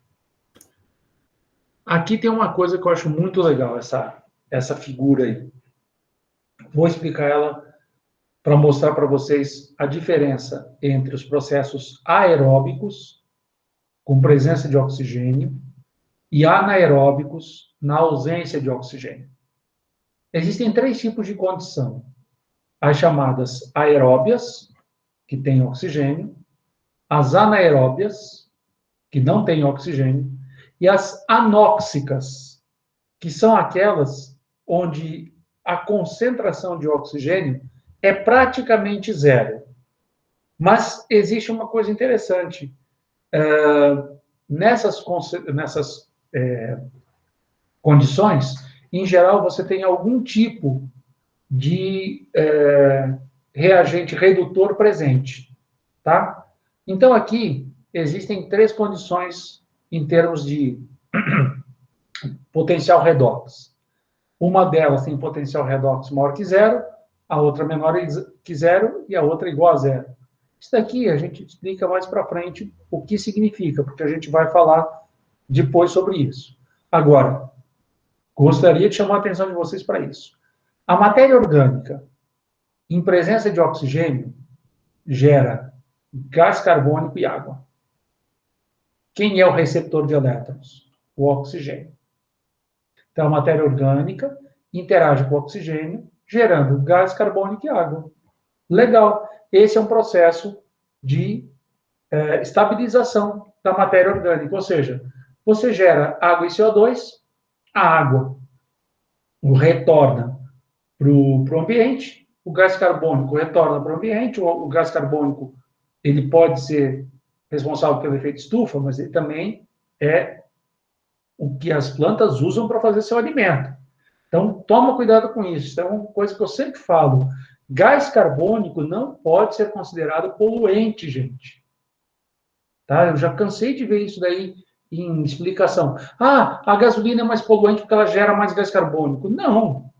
Aqui tem uma coisa que eu acho muito legal, essa figura aí. Vou explicar ela para mostrar para vocês a diferença entre os processos aeróbicos, com presença de oxigênio, e anaeróbicos, na ausência de oxigênio. Existem 3 tipos de condição. As chamadas aeróbias, que têm oxigênio, as anaeróbias, que não têm oxigênio, e as anóxicas, que são aquelas onde a concentração de oxigênio é praticamente zero. Mas existe uma coisa interessante. Nessas condições, em geral, você tem algum tipo de reagente redutor presente. Tá? Então, aqui, existem 3 condições em termos de potencial redox. Uma delas tem potencial redox maior que zero, a outra menor que zero e a outra igual a zero. Isso daqui a gente explica mais para frente o que significa, porque a gente vai falar depois sobre isso. Agora, gostaria de chamar a atenção de vocês para isso. A matéria orgânica, em presença de oxigênio, gera gás carbônico e água. Quem é o receptor de elétrons? O oxigênio. Então, a matéria orgânica interage com o oxigênio, gerando gás carbônico e água. Legal. Esse é um processo de estabilização da matéria orgânica. Ou seja, você gera água e CO2, a água retorna para o ambiente, o gás carbônico retorna para o ambiente, o gás carbônico ele pode ser responsável pelo efeito estufa, mas ele também é o que as plantas usam para fazer seu alimento. Então, toma cuidado com isso. Isso é uma coisa que eu sempre falo. Gás carbônico não pode ser considerado poluente, gente. Tá? Eu já cansei de ver isso daí em explicação. Ah, a gasolina é mais poluente porque ela gera mais gás carbônico. Não.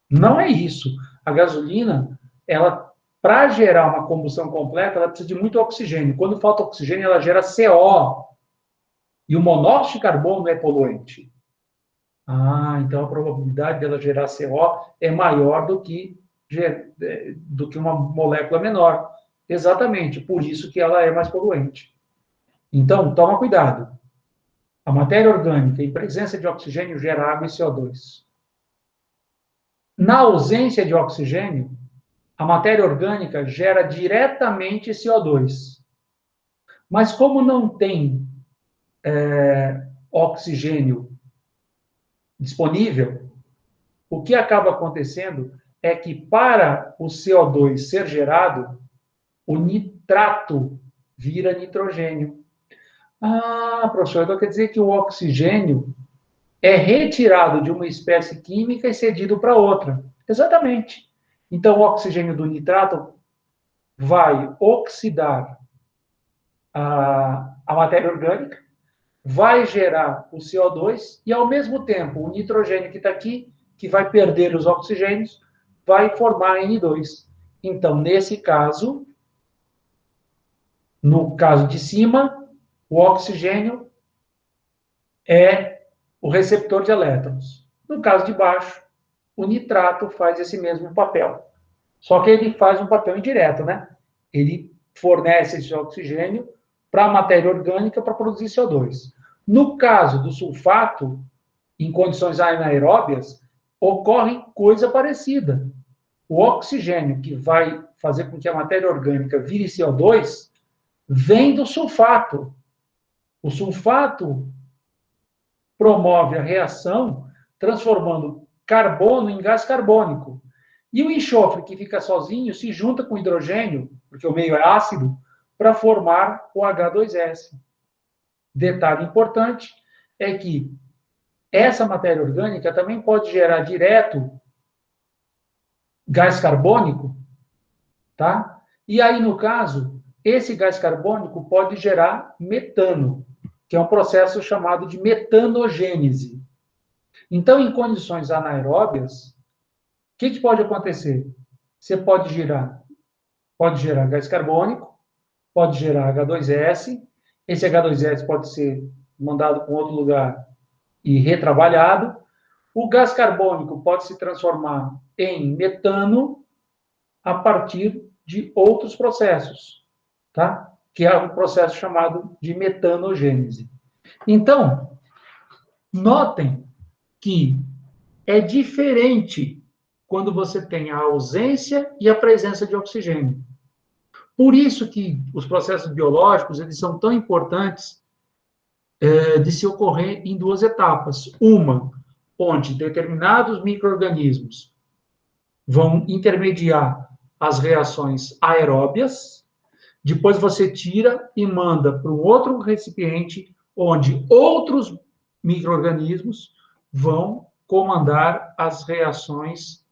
Não é isso. A gasolina, ela, para gerar uma combustão completa, ela precisa de muito oxigênio. Quando falta oxigênio, ela gera CO. E o monóxido de carbono é poluente. Ah, então a probabilidade dela gerar CO é maior do que uma molécula menor. Exatamente, por isso que ela é mais poluente. Então, toma cuidado. A matéria orgânica, em presença de oxigênio, gera água e CO2. Na ausência de oxigênio, a matéria orgânica gera diretamente CO2. Mas como não tem oxigênio disponível, o que acaba acontecendo é que para o CO2 ser gerado, o nitrato vira nitrogênio. Ah, professor, então quer dizer que o oxigênio é retirado de uma espécie química e cedido para outra. Exatamente. Então, o oxigênio do nitrato vai oxidar a matéria orgânica, vai gerar o CO2 e, ao mesmo tempo, o nitrogênio que está aqui, que vai perder os oxigênios, vai formar N2. Então, nesse caso, no caso de cima, o oxigênio é o receptor de elétrons. No caso de baixo, o nitrato faz esse mesmo papel. Só que ele faz um papel indireto, né? Ele fornece esse oxigênio para a matéria orgânica para produzir CO2. No caso do sulfato, em condições anaeróbias, ocorre coisa parecida. O oxigênio que vai fazer com que a matéria orgânica vire CO2 vem do sulfato. O sulfato promove a reação transformando carbono em gás carbônico. E o enxofre, que fica sozinho, se junta com o hidrogênio, porque o meio é ácido, para formar o H2S. Detalhe importante é que essa matéria orgânica também pode gerar direto gás carbônico, tá? E aí, no caso, esse gás carbônico pode gerar metano, que é um processo chamado de metanogênese. Então, em condições anaeróbias, o que pode acontecer? Você pode gerar gás carbônico, pode gerar H2S, esse H2S pode ser mandado para um outro lugar e retrabalhado. O gás carbônico pode se transformar em metano a partir de outros processos, tá? Que é um processo chamado de metanogênese. Então, notem que é diferente quando você tem a ausência e a presença de oxigênio. Por isso que os processos biológicos eles são tão importantes de se ocorrer em duas etapas. Uma, onde determinados micro-organismos vão intermediar as reações aeróbias, depois você tira e manda para um outro recipiente, onde outros micro-organismos vão comandar as reações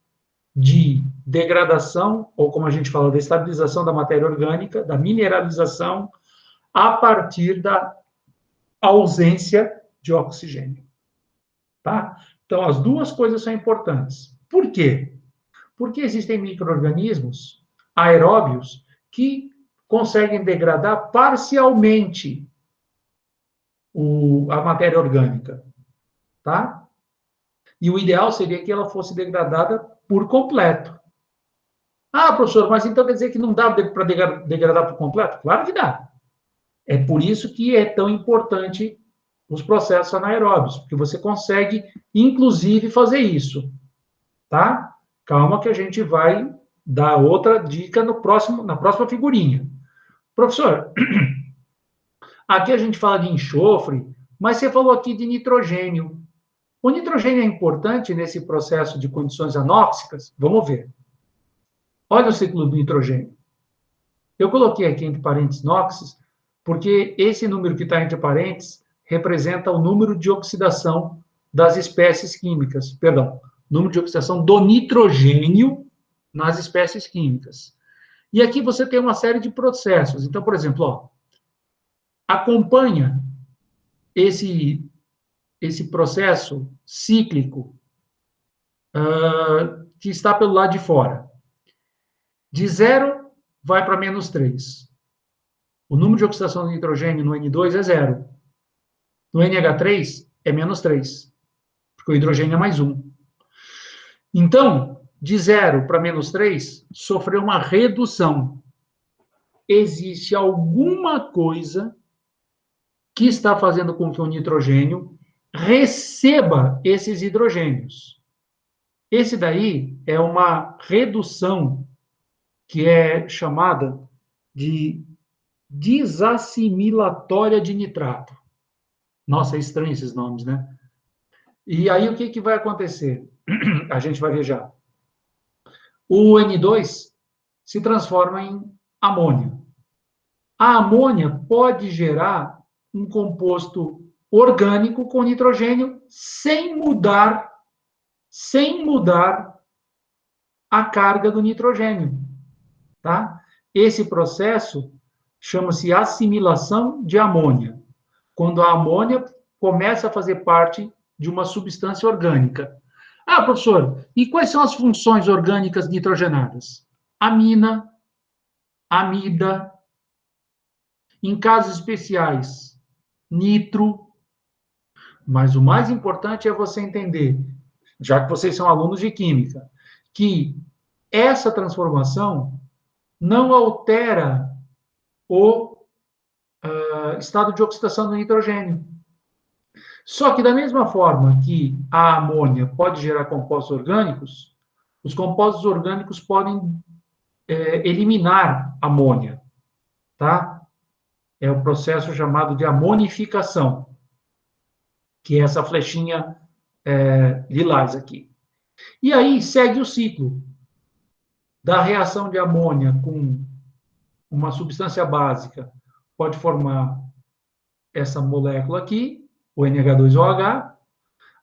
de degradação, ou como a gente fala, da estabilização da matéria orgânica, da mineralização, a partir da ausência de oxigênio. Tá? Então, as duas coisas são importantes. Por quê? Porque existem micro-organismos aeróbios que conseguem degradar parcialmente a matéria orgânica. Tá? E o ideal seria que ela fosse degradada por completo. Ah, professor, mas então quer dizer que não dá para degradar por completo? Claro que dá. É por isso que é tão importante os processos anaeróbios, porque você consegue, inclusive, fazer isso. Tá? Calma que a gente vai dar outra dica na próxima figurinha. Professor, aqui a gente fala de enxofre, mas você falou aqui de nitrogênio. O nitrogênio é importante nesse processo de condições anóxicas? Vamos ver. Olha o ciclo do nitrogênio. Eu coloquei aqui entre parênteses NOx, porque esse número que está entre parênteses representa o número de oxidação das espécies químicas, número de oxidação do nitrogênio nas espécies químicas. E aqui você tem uma série de processos. Então, por exemplo, acompanha esse processo cíclico que está pelo lado de fora. De 0 vai para -3. O número de oxidação do nitrogênio no N2 é 0. No NH3 é -3, porque o hidrogênio é +1. Então, de 0 para -3, sofreu uma redução. Existe alguma coisa que está fazendo com que o nitrogênio receba esses hidrogênios. Esse daí é uma redução que é chamada de desassimilatória de nitrato. Nossa, é estranho esses nomes, né? E aí, o que vai acontecer? A gente vai ver já. O N2 se transforma em amônio. A amônia pode gerar um composto orgânico com nitrogênio sem mudar a carga do nitrogênio, tá? Esse processo chama-se assimilação de amônia, quando a amônia começa a fazer parte de uma substância orgânica. Ah, professor, e quais são as funções orgânicas nitrogenadas? Amina, amida, em casos especiais, nitro. Mas o mais importante é você entender, já que vocês são alunos de química, que essa transformação não altera o estado de oxidação do nitrogênio. Só que da mesma forma que a amônia pode gerar compostos orgânicos, os compostos orgânicos podem eliminar amônia, tá? É o processo chamado de amonificação, que é essa flechinha lilás aqui. E aí segue o ciclo da reação de amônia com uma substância básica, pode formar essa molécula aqui, o NH2OH.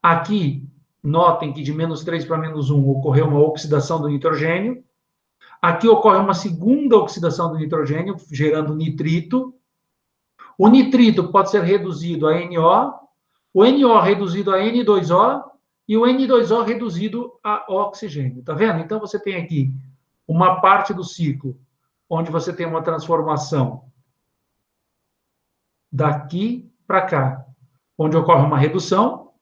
Aqui, notem que de -3 para -1 ocorreu uma oxidação do nitrogênio. Aqui ocorre uma segunda oxidação do nitrogênio, gerando nitrito. O nitrito pode ser reduzido a NO, o NO reduzido a N2O e o N2O reduzido a oxigênio. Tá vendo? Então, você tem aqui uma parte do ciclo onde você tem uma transformação daqui para cá, onde ocorre uma redução,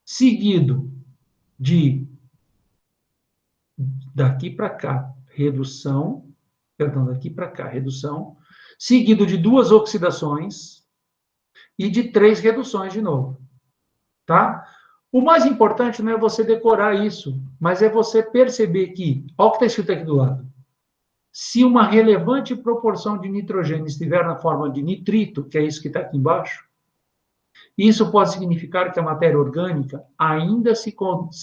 seguido de daqui para cá, redução, perdão, daqui para cá, redução, seguido de 2 oxidações e de 3 reduções de novo, tá? O mais importante não é você decorar isso, mas é você perceber que, olha o que está escrito aqui do lado, se uma relevante proporção de nitrogênio estiver na forma de nitrito, que é isso que está aqui embaixo, isso pode significar que a matéria orgânica ainda se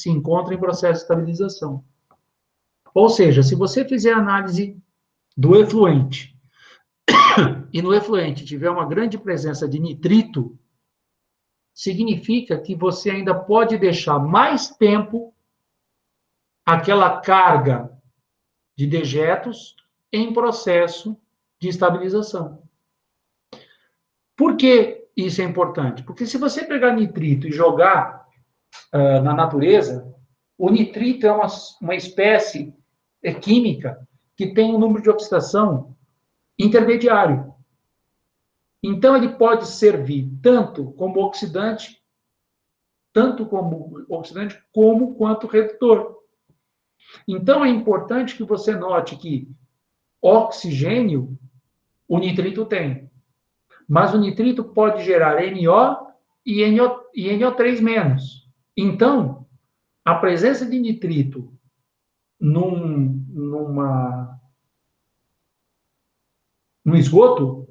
encontra em processo de estabilização. Ou seja, se você fizer análise do efluente e no efluente tiver uma grande presença de nitrito, significa que você ainda pode deixar mais tempo aquela carga de dejetos em processo de estabilização. Por que isso é importante? Porque se você pegar nitrito e jogar na natureza, o nitrito é uma espécie química que tem um número de oxidação intermediário. Então, ele pode servir tanto como oxidante como quanto redutor. Então, é importante que você note que oxigênio o nitrito tem, mas o nitrito pode gerar NO e NO3-. Então, a presença de nitrito num esgoto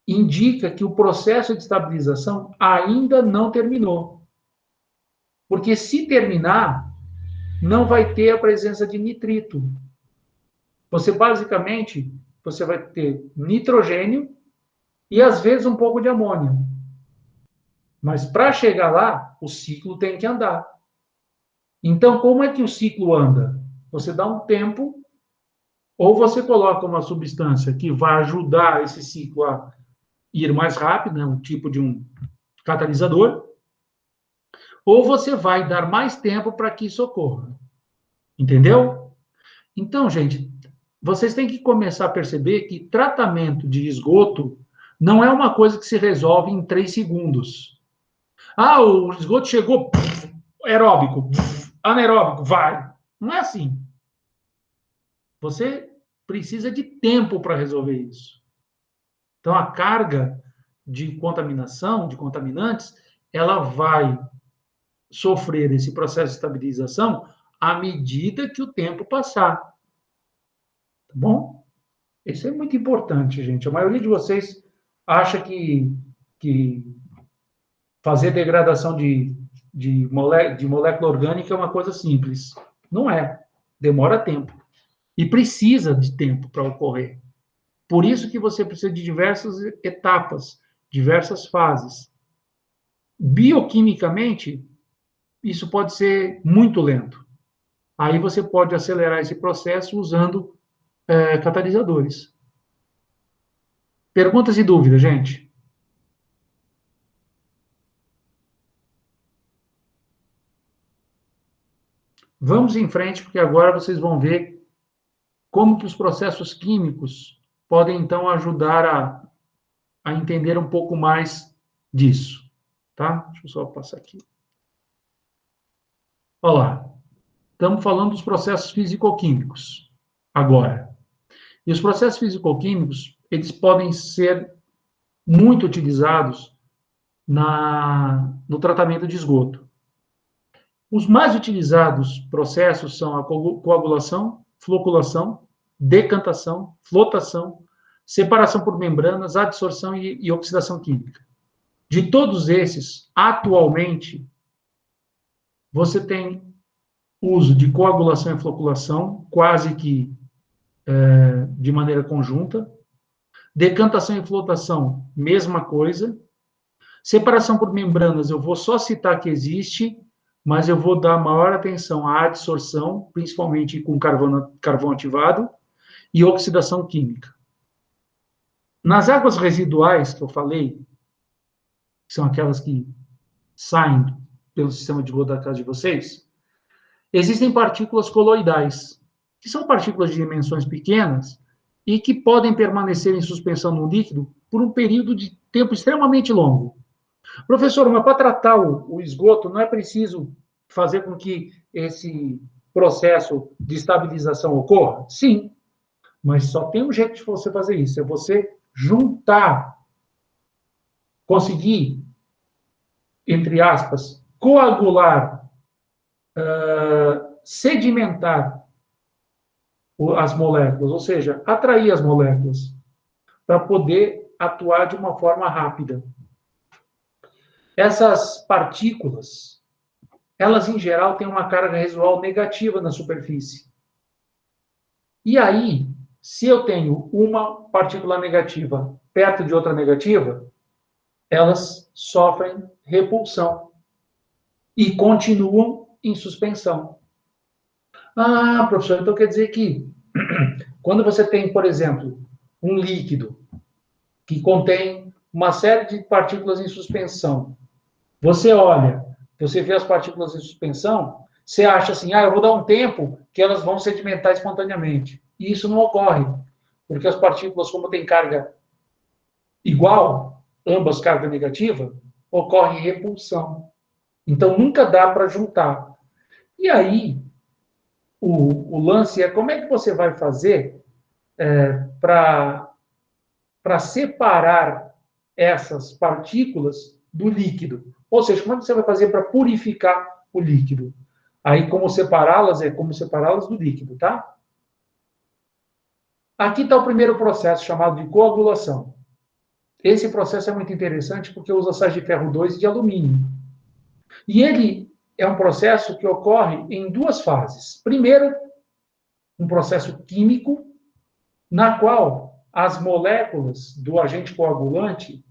indica que o processo de estabilização ainda não terminou. Porque se terminar, não vai ter a presença de nitrito. Você vai ter nitrogênio e às vezes um pouco de amônia. Mas para chegar lá, o ciclo tem que andar. Então, como é que o ciclo anda? Você dá um tempo, ou você coloca uma substância que vai ajudar esse ciclo a ir mais rápido, né? Um tipo de um catalisador, ou você vai dar mais tempo para que isso ocorra. Entendeu? Então, gente, vocês têm que começar a perceber que tratamento de esgoto não é uma coisa que se resolve em 3 segundos. Ah, o esgoto chegou, aeróbico, anaeróbico, vai. Não é assim. Você precisa de tempo para resolver isso. Então, a carga de contaminação, de contaminantes, ela vai sofrer esse processo de estabilização à medida que o tempo passar. Tá bom? Isso é muito importante, gente. A maioria de vocês acha que fazer degradação de molécula orgânica é uma coisa simples. Não é. Demora tempo. E precisa de tempo para ocorrer. Por isso que você precisa de diversas etapas, diversas fases. Bioquimicamente, isso pode ser muito lento. Aí você pode acelerar esse processo usando catalisadores. Perguntas e dúvidas, gente? Vamos em frente, porque agora vocês vão ver como que os processos químicos podem, então, ajudar a entender um pouco mais disso. tá? Deixa eu só passar aqui. Olha lá. Estamos falando dos processos físico-químicos agora. E os processos físico-químicos, eles podem ser muito utilizados no tratamento de esgoto. Os mais utilizados processos são a coagulação, floculação, decantação, flotação, separação por membranas, adsorção e oxidação química. De todos esses, atualmente, você tem uso de coagulação e floculação, quase que de maneira conjunta. Decantação e flotação, mesma coisa. Separação por membranas, eu vou só citar que existe, mas eu vou dar maior atenção à adsorção, principalmente com carvão ativado, e oxidação química. Nas águas residuais, que eu falei, que são aquelas que saem pelo sistema de esgoto da casa de vocês, existem partículas coloidais, que são partículas de dimensões pequenas e que podem permanecer em suspensão no líquido por um período de tempo extremamente longo. Professor, mas para tratar o esgoto não é preciso fazer com que esse processo de estabilização ocorra? Sim, mas só tem um jeito de você fazer isso, é você juntar, conseguir, entre aspas, coagular, sedimentar as moléculas, ou seja, atrair as moléculas, para poder atuar de uma forma rápida. Essas partículas, elas em geral têm uma carga residual negativa na superfície. E aí, se eu tenho uma partícula negativa perto de outra negativa, elas sofrem repulsão e continuam em suspensão. Ah, professor, então quer dizer que quando você tem, por exemplo, um líquido que contém uma série de partículas em suspensão, você olha, você vê as partículas em suspensão, você acha assim, eu vou dar um tempo que elas vão sedimentar espontaneamente. E isso não ocorre, porque as partículas, como têm carga igual, ambas carga negativa, ocorre repulsão. Então, nunca dá para juntar. E aí, o lance é como é que você vai fazer para separar essas partículas do líquido. Ou seja, como é que você vai fazer para purificar o líquido? Aí, como separá-las? É como separá-las do líquido, tá? Aqui está o primeiro processo, chamado de coagulação. Esse processo é muito interessante porque usa sais de ferro 2 e de alumínio. E ele é um processo que ocorre em duas fases. Primeiro, um processo químico, na qual as moléculas do agente coagulante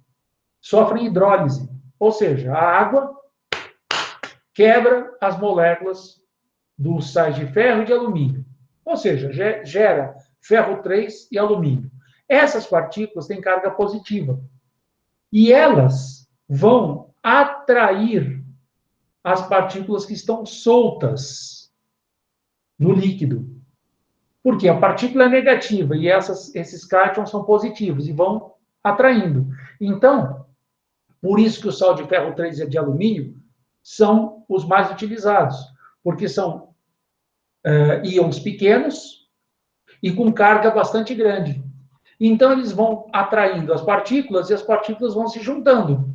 sofrem hidrólise. Ou seja, a água quebra as moléculas dos sais de ferro e de alumínio. Ou seja, gera ferro 3 e alumínio. Essas partículas têm carga positiva. E elas vão atrair as partículas que estão soltas no líquido. Porque a partícula é negativa e esses cátions são positivos e vão atraindo. Então, por isso que o sal de ferro 3 e de alumínio são os mais utilizados, porque são íons pequenos e com carga bastante grande. Então, eles vão atraindo as partículas e as partículas vão se juntando.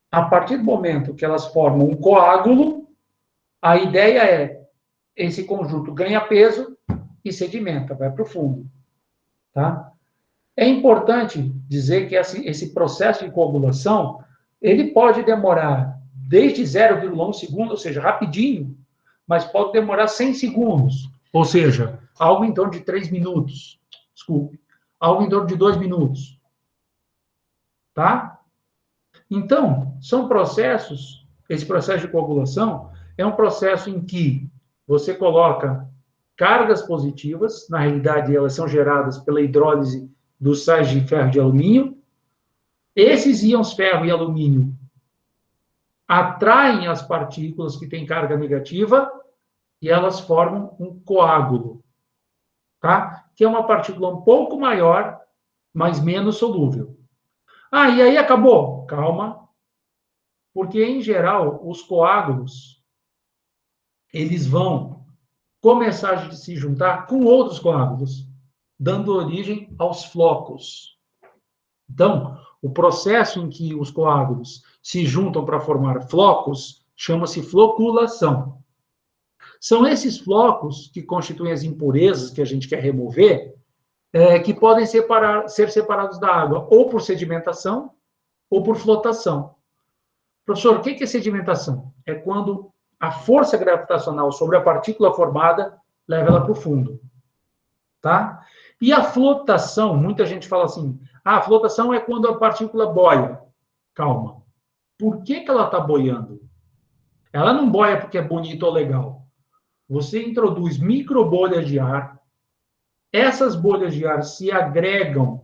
A partir do momento que elas formam um coágulo, a ideia é esse conjunto ganha peso e sedimenta, vai para o fundo. Tá? É importante dizer que esse processo de coagulação, ele pode demorar desde 0,1 segundo, ou seja, rapidinho, mas pode demorar 100 segundos, ou seja, algo em torno de 3 minutos. Desculpe. Algo em torno de 2 minutos. Tá? Então, são processos, esse processo de coagulação é um processo em que você coloca cargas positivas, na realidade elas são geradas pela hidrólise dos sais de ferro e de alumínio. Esses íons ferro e alumínio atraem as partículas que têm carga negativa e elas formam um coágulo, tá? Que é uma partícula um pouco maior, mas menos solúvel. E aí acabou? Calma. Porque, em geral, os coágulos, eles vão começar a se juntar com outros coágulos, dando origem aos flocos. Então, o processo em que os coágulos se juntam para formar flocos chama-se floculação. São esses flocos que constituem as impurezas que a gente quer remover, que podem ser separados da água, ou por sedimentação, ou por flotação. Professor, o que é sedimentação? É quando a força gravitacional sobre a partícula formada leva ela para o fundo. Tá? E a flotação, muita gente fala assim, a flotação é quando a partícula boia. Calma. Por que ela está boiando? Ela não boia porque é bonito ou legal. Você introduz microbolhas de ar, essas bolhas de ar se agregam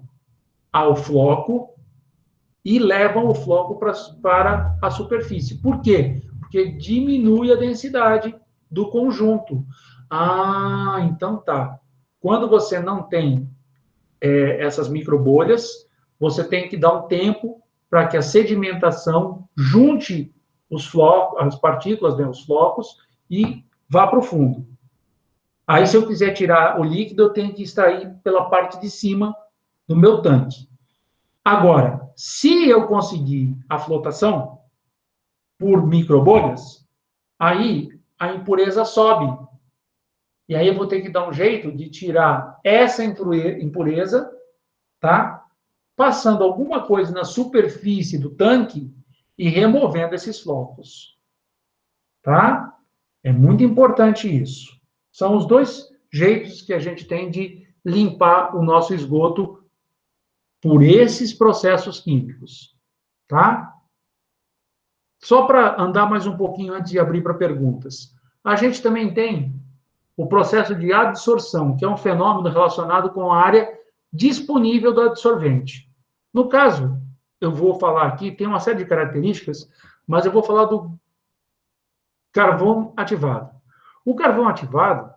ao floco e levam o floco para a superfície. Por quê? Porque diminui a densidade do conjunto. Ah, então tá. Quando você não tem essas microbolhas, você tem que dar um tempo para que a sedimentação junte os flocos, as partículas, né, os flocos, e vá para o fundo. Aí, se eu quiser tirar o líquido, eu tenho que extrair pela parte de cima do meu tanque. Agora, se eu conseguir a flotação por microbolhas, aí a impureza sobe. E aí eu vou ter que dar um jeito de tirar essa impureza, tá? Passando alguma coisa na superfície do tanque e removendo esses flocos. Tá? É muito importante isso. São os dois jeitos que a gente tem de limpar o nosso esgoto por esses processos químicos. Tá? Só para andar mais um pouquinho antes de abrir para perguntas. A gente também tem o processo de adsorção, que é um fenômeno relacionado com a área disponível do adsorvente. No caso, eu vou falar aqui, tem uma série de características, mas eu vou falar do carvão ativado. O carvão ativado,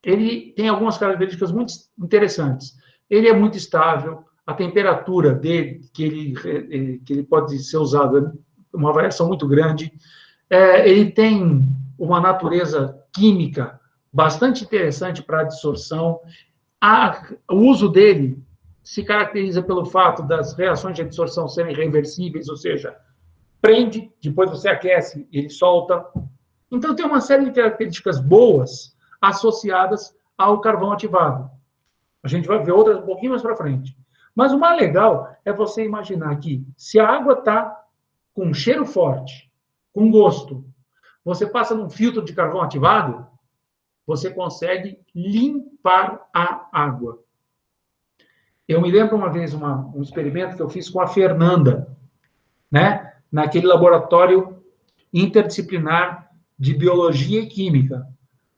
ele tem algumas características muito interessantes. Ele é muito estável, a temperatura dele, que ele pode ser usado, é uma variação muito grande. Ele tem uma natureza química bastante interessante para a adsorção. O uso dele se caracteriza pelo fato das reações de adsorção serem reversíveis, ou seja, prende, depois você aquece, ele solta. Então, tem uma série de características boas associadas ao carvão ativado. A gente vai ver outras um pouquinho mais para frente. Mas o mais legal é você imaginar que, se a água está com um cheiro forte, com gosto, você passa num filtro de carvão ativado, você consegue limpar a água. Eu me lembro uma vez um experimento que eu fiz com a Fernanda, né? Naquele laboratório interdisciplinar de biologia e química.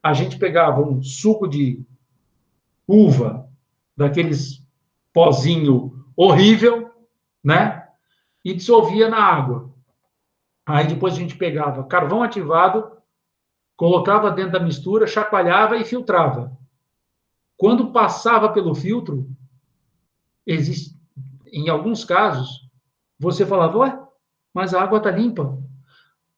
A gente pegava um suco de uva, daqueles pozinho horrível, né? E dissolvia na água. Aí depois a gente pegava carvão ativado, colocava dentro da mistura, chacoalhava e filtrava. Quando passava pelo filtro, em alguns casos, você falava, ué, mas a água está limpa.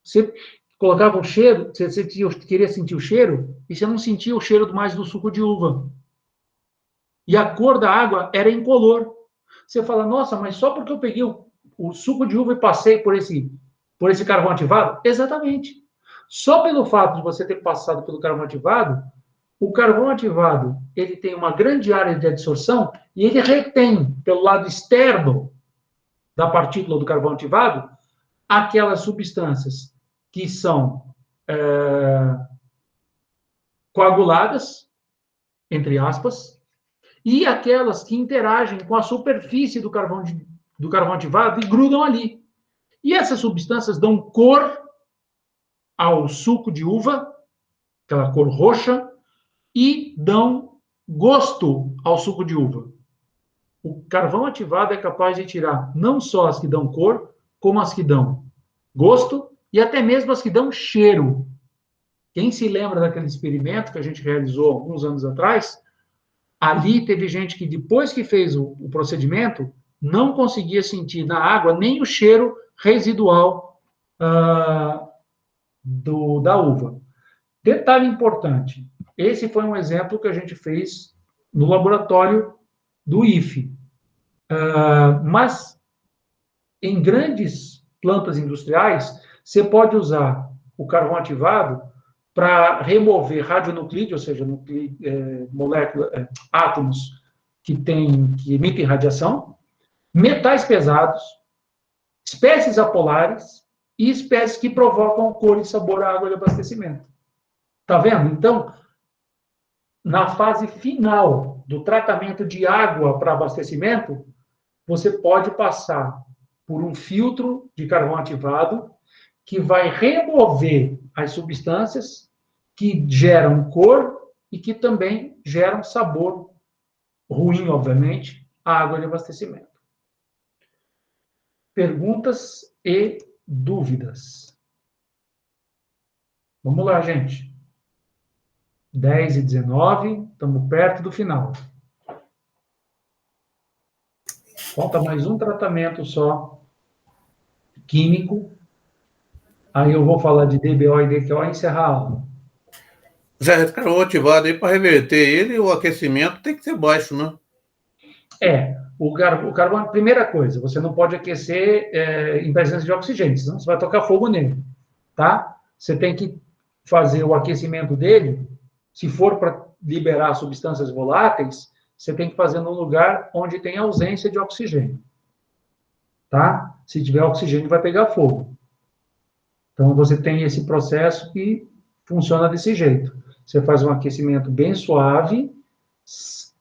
Você colocava o cheiro, você queria sentir o cheiro, e você não sentia o cheiro mais do suco de uva. E a cor da água era incolor. Você fala, nossa, mas só porque eu peguei o suco de uva e passei por esse carvão ativado? Exatamente. Só pelo fato de você ter passado pelo carvão ativado, o carvão ativado, ele tem uma grande área de adsorção e ele retém, pelo lado externo da partícula do carvão ativado, aquelas substâncias que são coaguladas, entre aspas, e aquelas que interagem com a superfície do carvão ativado e grudam ali. E essas substâncias dão cor ao suco de uva, aquela cor roxa, e dão gosto ao suco de uva. O carvão ativado é capaz de tirar não só as que dão cor, como as que dão gosto e até mesmo as que dão cheiro. Quem se lembra daquele experimento que a gente realizou alguns anos atrás, ali teve gente que depois que fez o procedimento, não conseguia sentir na água nem o cheiro residual da uva. Detalhe importante, esse foi um exemplo que a gente fez no laboratório do IFE. Mas, em grandes plantas industriais, você pode usar o carvão ativado para remover radionuclídeo, ou seja, átomos que emitem radiação, metais pesados, espécies apolares e espécies que provocam cor e sabor à água de abastecimento. Tá vendo? Então, na fase final do tratamento de água para abastecimento, você pode passar por um filtro de carvão ativado que vai remover as substâncias que geram cor e que também geram sabor ruim, obviamente, à água de abastecimento. Perguntas e dúvidas? Vamos lá, gente. 10:19, estamos perto do final. Falta mais um tratamento só, químico. Aí eu vou falar de DBO e DQO e encerrar a aula. Zé, carvão ativado aí, para reverter ele, o aquecimento tem que ser baixo, né? O carvão, primeira coisa, você não pode aquecer em presença de oxigênio, senão você vai tocar fogo nele, tá? Você tem que fazer o aquecimento dele, se for para liberar substâncias voláteis, você tem que fazer num lugar onde tem ausência de oxigênio, tá? Se tiver oxigênio, vai pegar fogo. Então, você tem esse processo que funciona desse jeito. Você faz um aquecimento bem suave,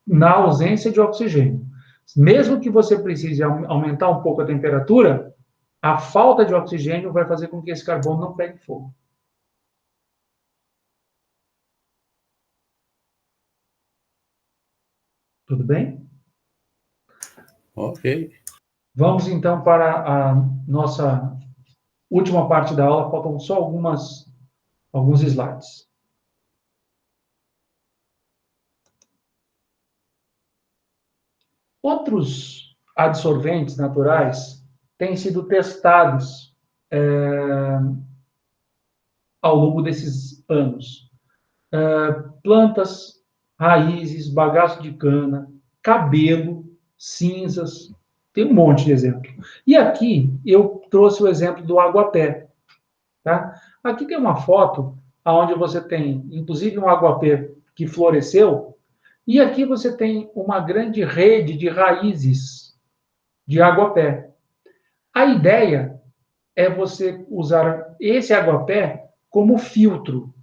na ausência de oxigênio. Mesmo que você precise aumentar um pouco a temperatura, a falta de oxigênio vai fazer com que esse carbono não pegue fogo. Tudo bem? Ok. Vamos, então, para a nossa última parte da aula. Faltam só alguns slides. Outros adsorventes naturais têm sido testados ao longo desses anos. Plantas, raízes, bagaço de cana, cabelo, cinzas, tem um monte de exemplo. E aqui eu trouxe o exemplo do aguapé. Tá? Aqui tem uma foto onde você tem, inclusive, um aguapé que floresceu, e aqui você tem uma grande rede de raízes de aguapé. A ideia é você usar esse aguapé como filtro.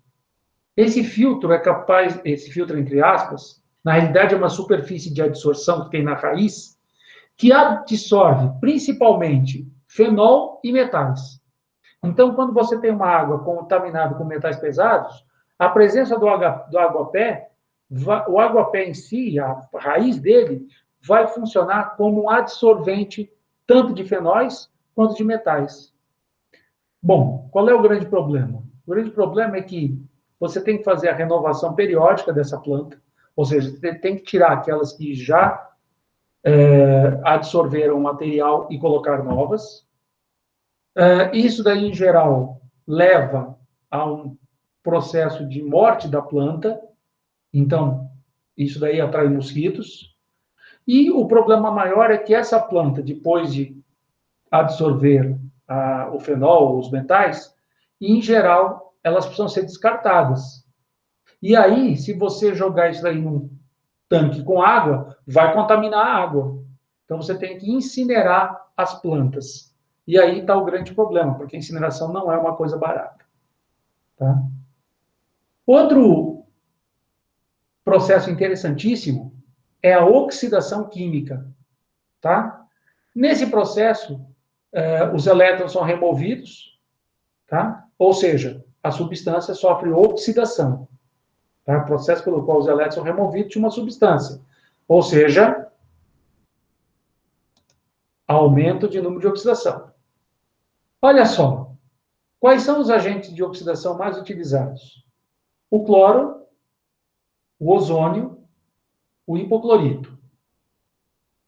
Esse filtro é capaz, esse filtro entre aspas, na realidade é uma superfície de adsorção que tem na raiz, que absorve principalmente fenol e metais. Então, quando você tem uma água contaminada com metais pesados, a presença do aguapé, o aguapé em si, a raiz dele, vai funcionar como um adsorvente tanto de fenóis quanto de metais. Bom, qual é o grande problema? O grande problema é que você tem que fazer a renovação periódica dessa planta, ou seja, você tem que tirar aquelas que já absorveram o material e colocar novas. Isso daí, em geral, leva a um processo de morte da planta, então, isso daí atrai mosquitos. E o problema maior é que essa planta, depois de absorver o fenol, os metais, em geral, elas precisam ser descartadas. E aí, se você jogar isso daí num tanque com água, vai contaminar a água. Então, você tem que incinerar as plantas. E aí está o grande problema, porque a incineração não é uma coisa barata. Tá? Outro processo interessantíssimo é a oxidação química. Tá? Nesse processo, os elétrons são removidos, tá? Ou seja, a substância sofre oxidação. Tá? Processo pelo qual os elétrons são removidos de uma substância. Ou seja, aumento de número de oxidação. Olha só, quais são os agentes de oxidação mais utilizados? O cloro, o ozônio, o hipoclorito.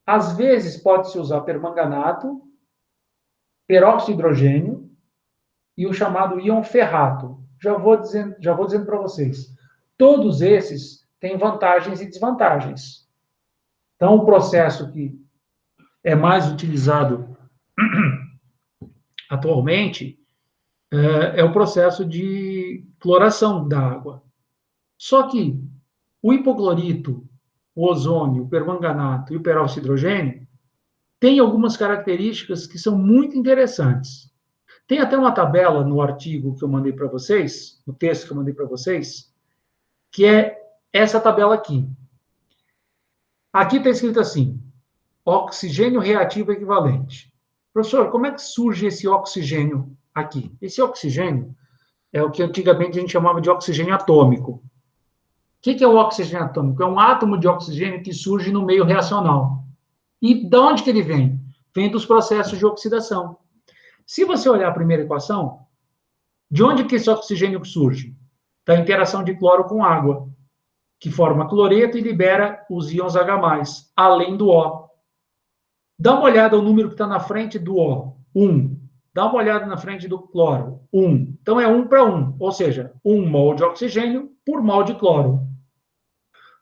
Às vezes pode-se usar permanganato, peróxido de hidrogênio e o chamado íon ferrato. Já vou dizendo para vocês. Todos esses têm vantagens e desvantagens. Então, o processo que é mais utilizado atualmente é o processo de cloração da água. Só que o hipoclorito, o ozônio, o permanganato e o peróxido de hidrogênio têm algumas características que são muito interessantes. Tem até uma tabela no artigo que eu mandei para vocês, no texto que eu mandei para vocês, que é essa tabela aqui. Aqui está escrito assim, oxigênio reativo equivalente. Professor, como é que surge esse oxigênio aqui? Esse oxigênio é o que antigamente a gente chamava de oxigênio atômico. O que é o oxigênio atômico? É um átomo de oxigênio que surge no meio reacional. E de onde que ele vem? Vem dos processos de oxidação. Se você olhar a primeira equação, de onde que esse oxigênio surge? Da interação de cloro com água, que forma cloreto e libera os íons H+, além do O. Dá uma olhada no número que está na frente do O, 1. Dá uma olhada na frente do cloro, 1. Então é 1 para 1, ou seja, 1 mol de oxigênio por mol de cloro.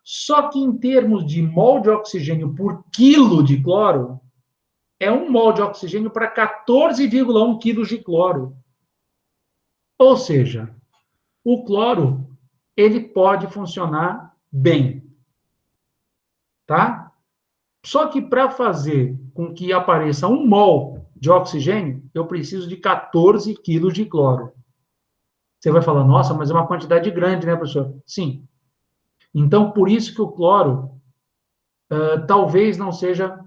Só que em termos de mol de oxigênio por quilo de cloro, é 1 mol de oxigênio para 14,1 quilos de cloro. Ou seja, o cloro, ele pode funcionar bem. Tá? Só que para fazer com que apareça 1 mol de oxigênio, eu preciso de 14 quilos de cloro. Você vai falar, nossa, mas é uma quantidade grande, né, professor? Sim. Então, por isso que o cloro talvez não seja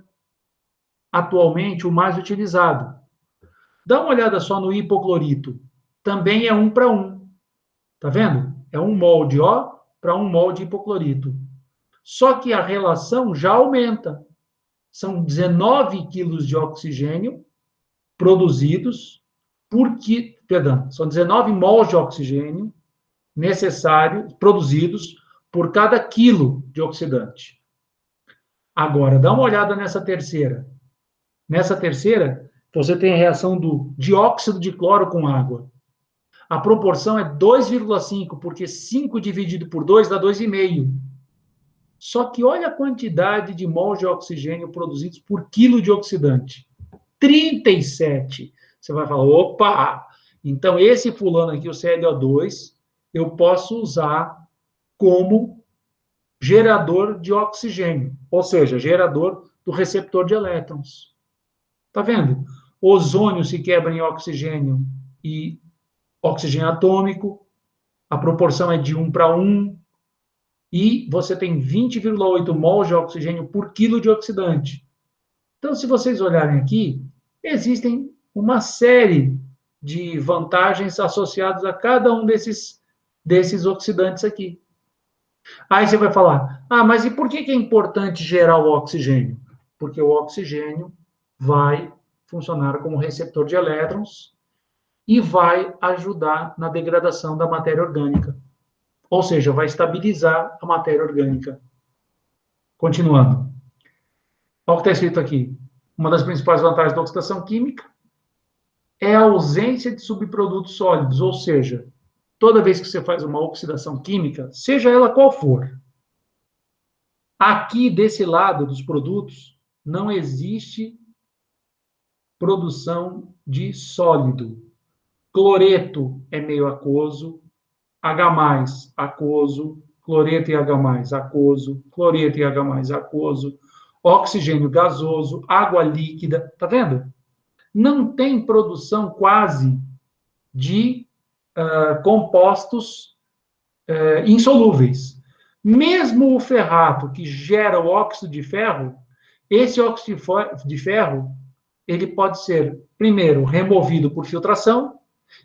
atualmente o mais utilizado. Dá uma olhada só no hipoclorito. Também é 1 para 1. Tá vendo? É 1 mol de O para 1 mol de hipoclorito. Só que a relação já aumenta. São 19 quilos de oxigênio produzidos são 19 mols de oxigênio necessários, produzidos por cada quilo de oxidante. Agora, dá uma olhada nessa terceira. Nessa terceira, você tem a reação do dióxido de cloro com água. A proporção é 2,5, porque 5 dividido por 2 dá 2,5. Só que olha a quantidade de mols de oxigênio produzidos por quilo de oxidante. 37. Você vai falar, opa, então esse fulano aqui, o ClO2, eu posso usar como gerador de oxigênio, ou seja, gerador do receptor de elétrons. Tá vendo? Ozônio se quebra em oxigênio e oxigênio atômico, a proporção é de 1 para 1, e você tem 20,8 mols de oxigênio por quilo de oxidante. Então, se vocês olharem aqui, existem uma série de vantagens associadas a cada um desses oxidantes aqui. Aí você vai falar, mas e por que é importante gerar o oxigênio? Porque o oxigênio vai funcionar como receptor de elétrons e vai ajudar na degradação da matéria orgânica. Ou seja, vai estabilizar a matéria orgânica. Continuando. Olha o que está escrito aqui. Uma das principais vantagens da oxidação química é a ausência de subprodutos sólidos, ou seja, toda vez que você faz uma oxidação química, seja ela qual for, aqui desse lado dos produtos não existe produção de sólido. Cloreto é meio aquoso, H+, aquoso, cloreto e H+, aquoso, cloreto e H+, aquoso, oxigênio gasoso, água líquida, tá vendo? Não tem produção quase de compostos insolúveis. Mesmo o ferrato, que gera o óxido de ferro, esse óxido de ferro, ele pode ser, primeiro, removido por filtração,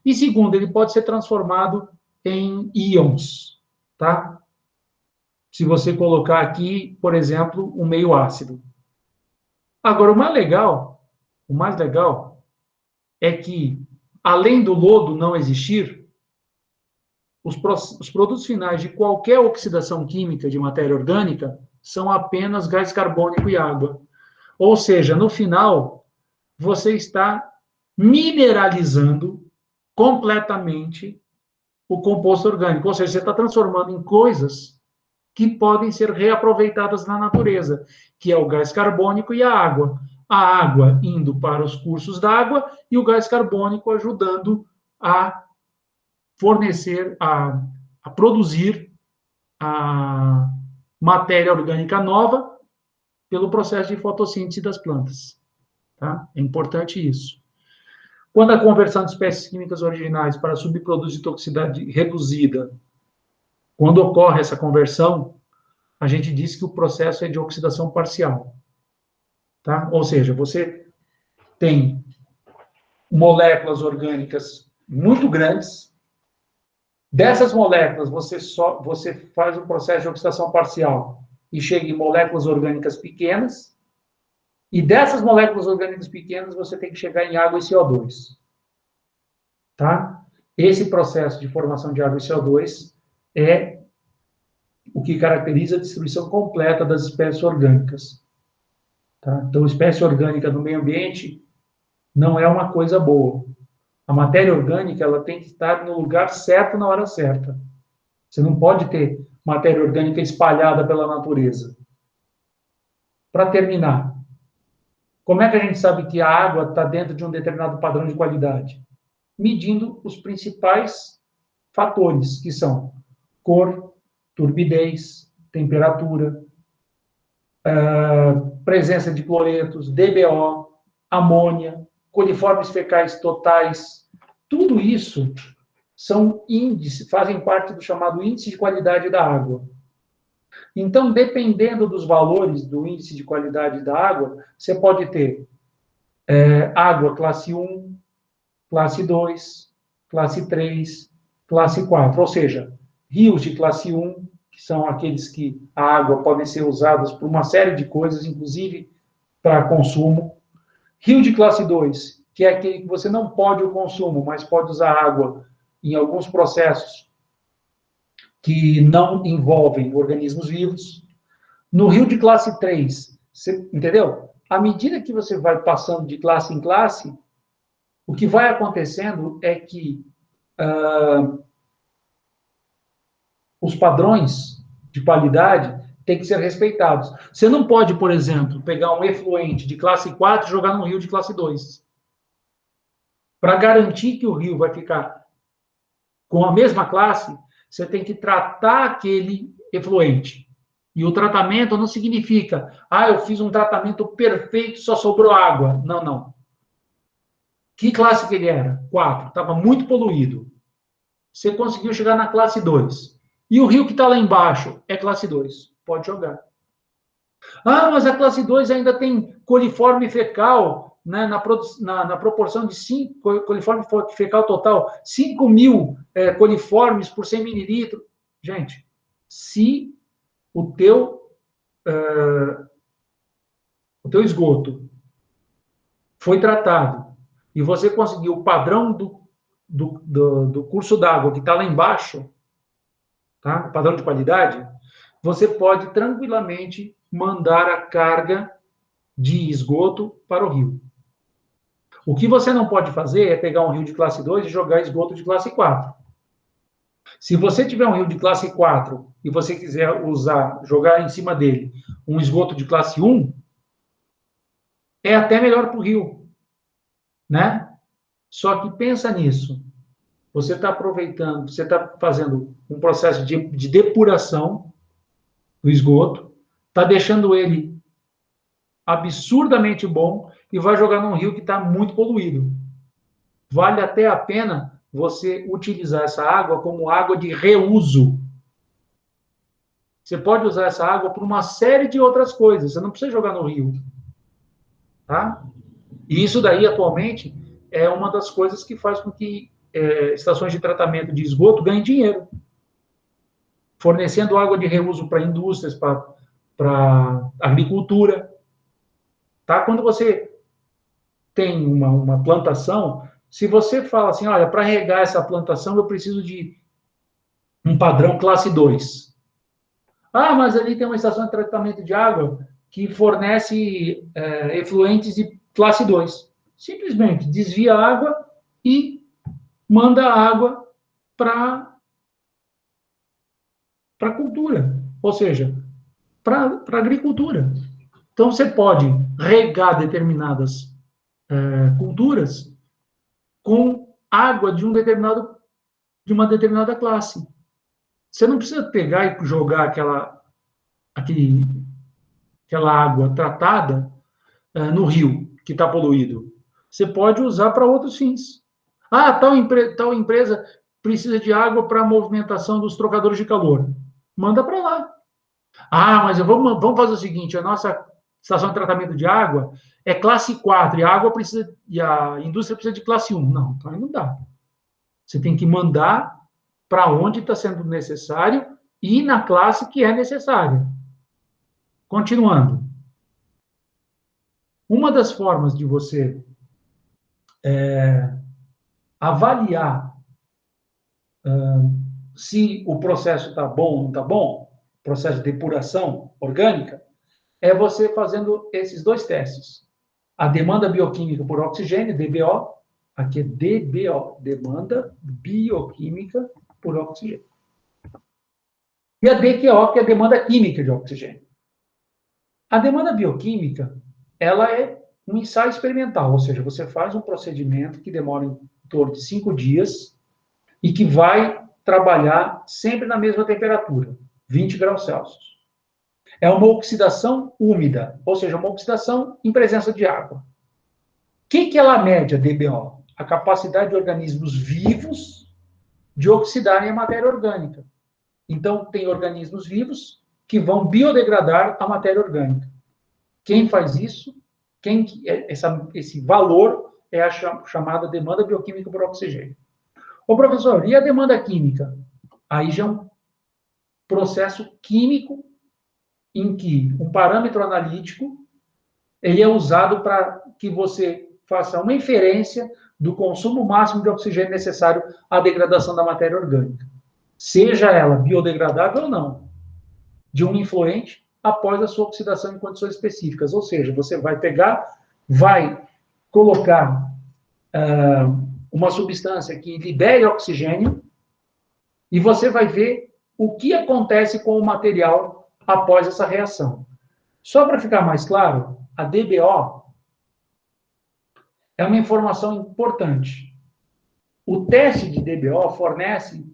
e segundo, ele pode ser transformado em íons, tá? Se você colocar aqui, por exemplo, um meio ácido. Agora, o mais legal é que, além do lodo não existir, os produtos finais de qualquer oxidação química de matéria orgânica são apenas gás carbônico e água. Ou seja, no final, você está mineralizando completamente o composto orgânico. Ou seja, você está transformando em coisas que podem ser reaproveitadas na natureza, que é o gás carbônico e a água. A água indo para os cursos d'água e o gás carbônico ajudando a fornecer, a produzir a matéria orgânica nova pelo processo de fotossíntese das plantas. Tá? É importante isso. Quando a conversão de espécies químicas originais para subprodutos de toxicidade reduzida, quando ocorre essa conversão, a gente diz que o processo é de oxidação parcial. Tá? Ou seja, você tem moléculas orgânicas muito grandes. Dessas moléculas, você faz um processo de oxidação parcial e chega em moléculas orgânicas pequenas. E dessas moléculas orgânicas pequenas, você tem que chegar em água e CO2. Tá? Esse processo de formação de água e CO2 é o que caracteriza a distribuição completa das espécies orgânicas. Tá? Então, espécie orgânica no meio ambiente não é uma coisa boa. A matéria orgânica ela tem que estar no lugar certo na hora certa. Você não pode ter matéria orgânica espalhada pela natureza. Para terminar, como é que a gente sabe que a água está dentro de um determinado padrão de qualidade? Medindo os principais fatores, que são cor, turbidez, temperatura, presença de cloretos, DBO, amônia, coliformes fecais totais. Tudo isso são índices, fazem parte do chamado índice de qualidade da água. Então, dependendo dos valores do índice de qualidade da água, você pode ter água classe 1, classe 2, classe 3, classe 4. Ou seja, rios de classe 1, que são aqueles que a água pode ser usada para uma série de coisas, inclusive para consumo. Rio de classe 2, que é aquele que você não pode o consumo, mas pode usar água em alguns processos que não envolvem organismos vivos. No rio de classe 3, você, entendeu? À medida que você vai passando de classe em classe, o que vai acontecendo é que os padrões de qualidade têm que ser respeitados. Você não pode, por exemplo, pegar um efluente de classe 4 e jogar num rio de classe 2. Para garantir que o rio vai ficar com a mesma classe, você tem que tratar aquele efluente. E o tratamento não significa, eu fiz um tratamento perfeito, só sobrou água. Não, não. Que classe que ele era? 4. Estava muito poluído. Você conseguiu chegar na classe 2. E o rio que está lá embaixo é classe 2. Pode jogar. Mas a classe 2 ainda tem coliforme fecal, né, na proporção de 5, coliforme fecal total, 5.000 coliformes por 100 mililitros. Gente, se o teu esgoto foi tratado e você conseguiu o padrão do curso d'água que está lá embaixo, tá? O padrão de qualidade, você pode tranquilamente mandar a carga de esgoto para o rio. O que você não pode fazer é pegar um rio de classe 2 e jogar esgoto de classe 4. Se você tiver um rio de classe 4 e você quiser jogar em cima dele um esgoto de classe 1, é até melhor para o rio, né? Só que pensa nisso. Você está aproveitando, você está fazendo um processo de depuração do esgoto, está deixando ele absurdamente bom e vai jogar num rio que está muito poluído. Vale até a pena você utilizar essa água como água de reuso. Você pode usar essa água para uma série de outras coisas. Você não precisa jogar no rio. Tá? E isso daí, atualmente, é uma das coisas que faz com que estações de tratamento de esgoto ganhem dinheiro. Fornecendo água de reuso para indústrias, para agricultura. Tá? Quando você tem uma plantação, se você fala assim, olha, para regar essa plantação eu preciso de um padrão classe 2. Mas ali tem uma estação de tratamento de água que fornece efluentes de classe 2. Simplesmente desvia a água e manda água para a cultura, ou seja, para a agricultura. Então, você pode regar determinadas culturas com água de uma determinada classe. Você não precisa pegar e jogar aquela água tratada no rio que está poluído. Você pode usar para outros fins. Ah, tal empresa precisa de água para a movimentação dos trocadores de calor. Manda para lá. Ah, mas vamos fazer o seguinte: a nossa estação de tratamento de água é classe 4 e a indústria precisa de classe 1. Não, então aí não dá. Você tem que mandar para onde está sendo necessário e na classe que é necessária. Continuando. Uma das formas de você avaliar se o processo está bom ou não está bom, processo de depuração orgânica, é você fazendo esses dois testes. A demanda bioquímica por oxigênio, DBO, aqui é DBO, demanda bioquímica por oxigênio. E a DQO, que é a demanda química de oxigênio. A demanda bioquímica, ela é um ensaio experimental, ou seja, você faz um procedimento que demora em torno de 5 dias e que vai trabalhar sempre na mesma temperatura, 20 graus Celsius. É uma oxidação úmida, ou seja, uma oxidação em presença de água. O que ela mede, a DBO? A capacidade de organismos vivos de oxidarem a matéria orgânica. Então, tem organismos vivos que vão biodegradar a matéria orgânica. Quem faz isso, esse valor é a chamada demanda bioquímica por oxigênio. Ô, professor, e a demanda química? Aí já é um processo químico em que um parâmetro analítico ele é usado para que você faça uma inferência do consumo máximo de oxigênio necessário à degradação da matéria orgânica. Seja ela biodegradável ou não, de um influente após a sua oxidação em condições específicas. Ou seja, você vai colocar uma substância que libere oxigênio e você vai ver o que acontece com o material após essa reação. Só para ficar mais claro, a DBO é uma informação importante. O teste de DBO fornece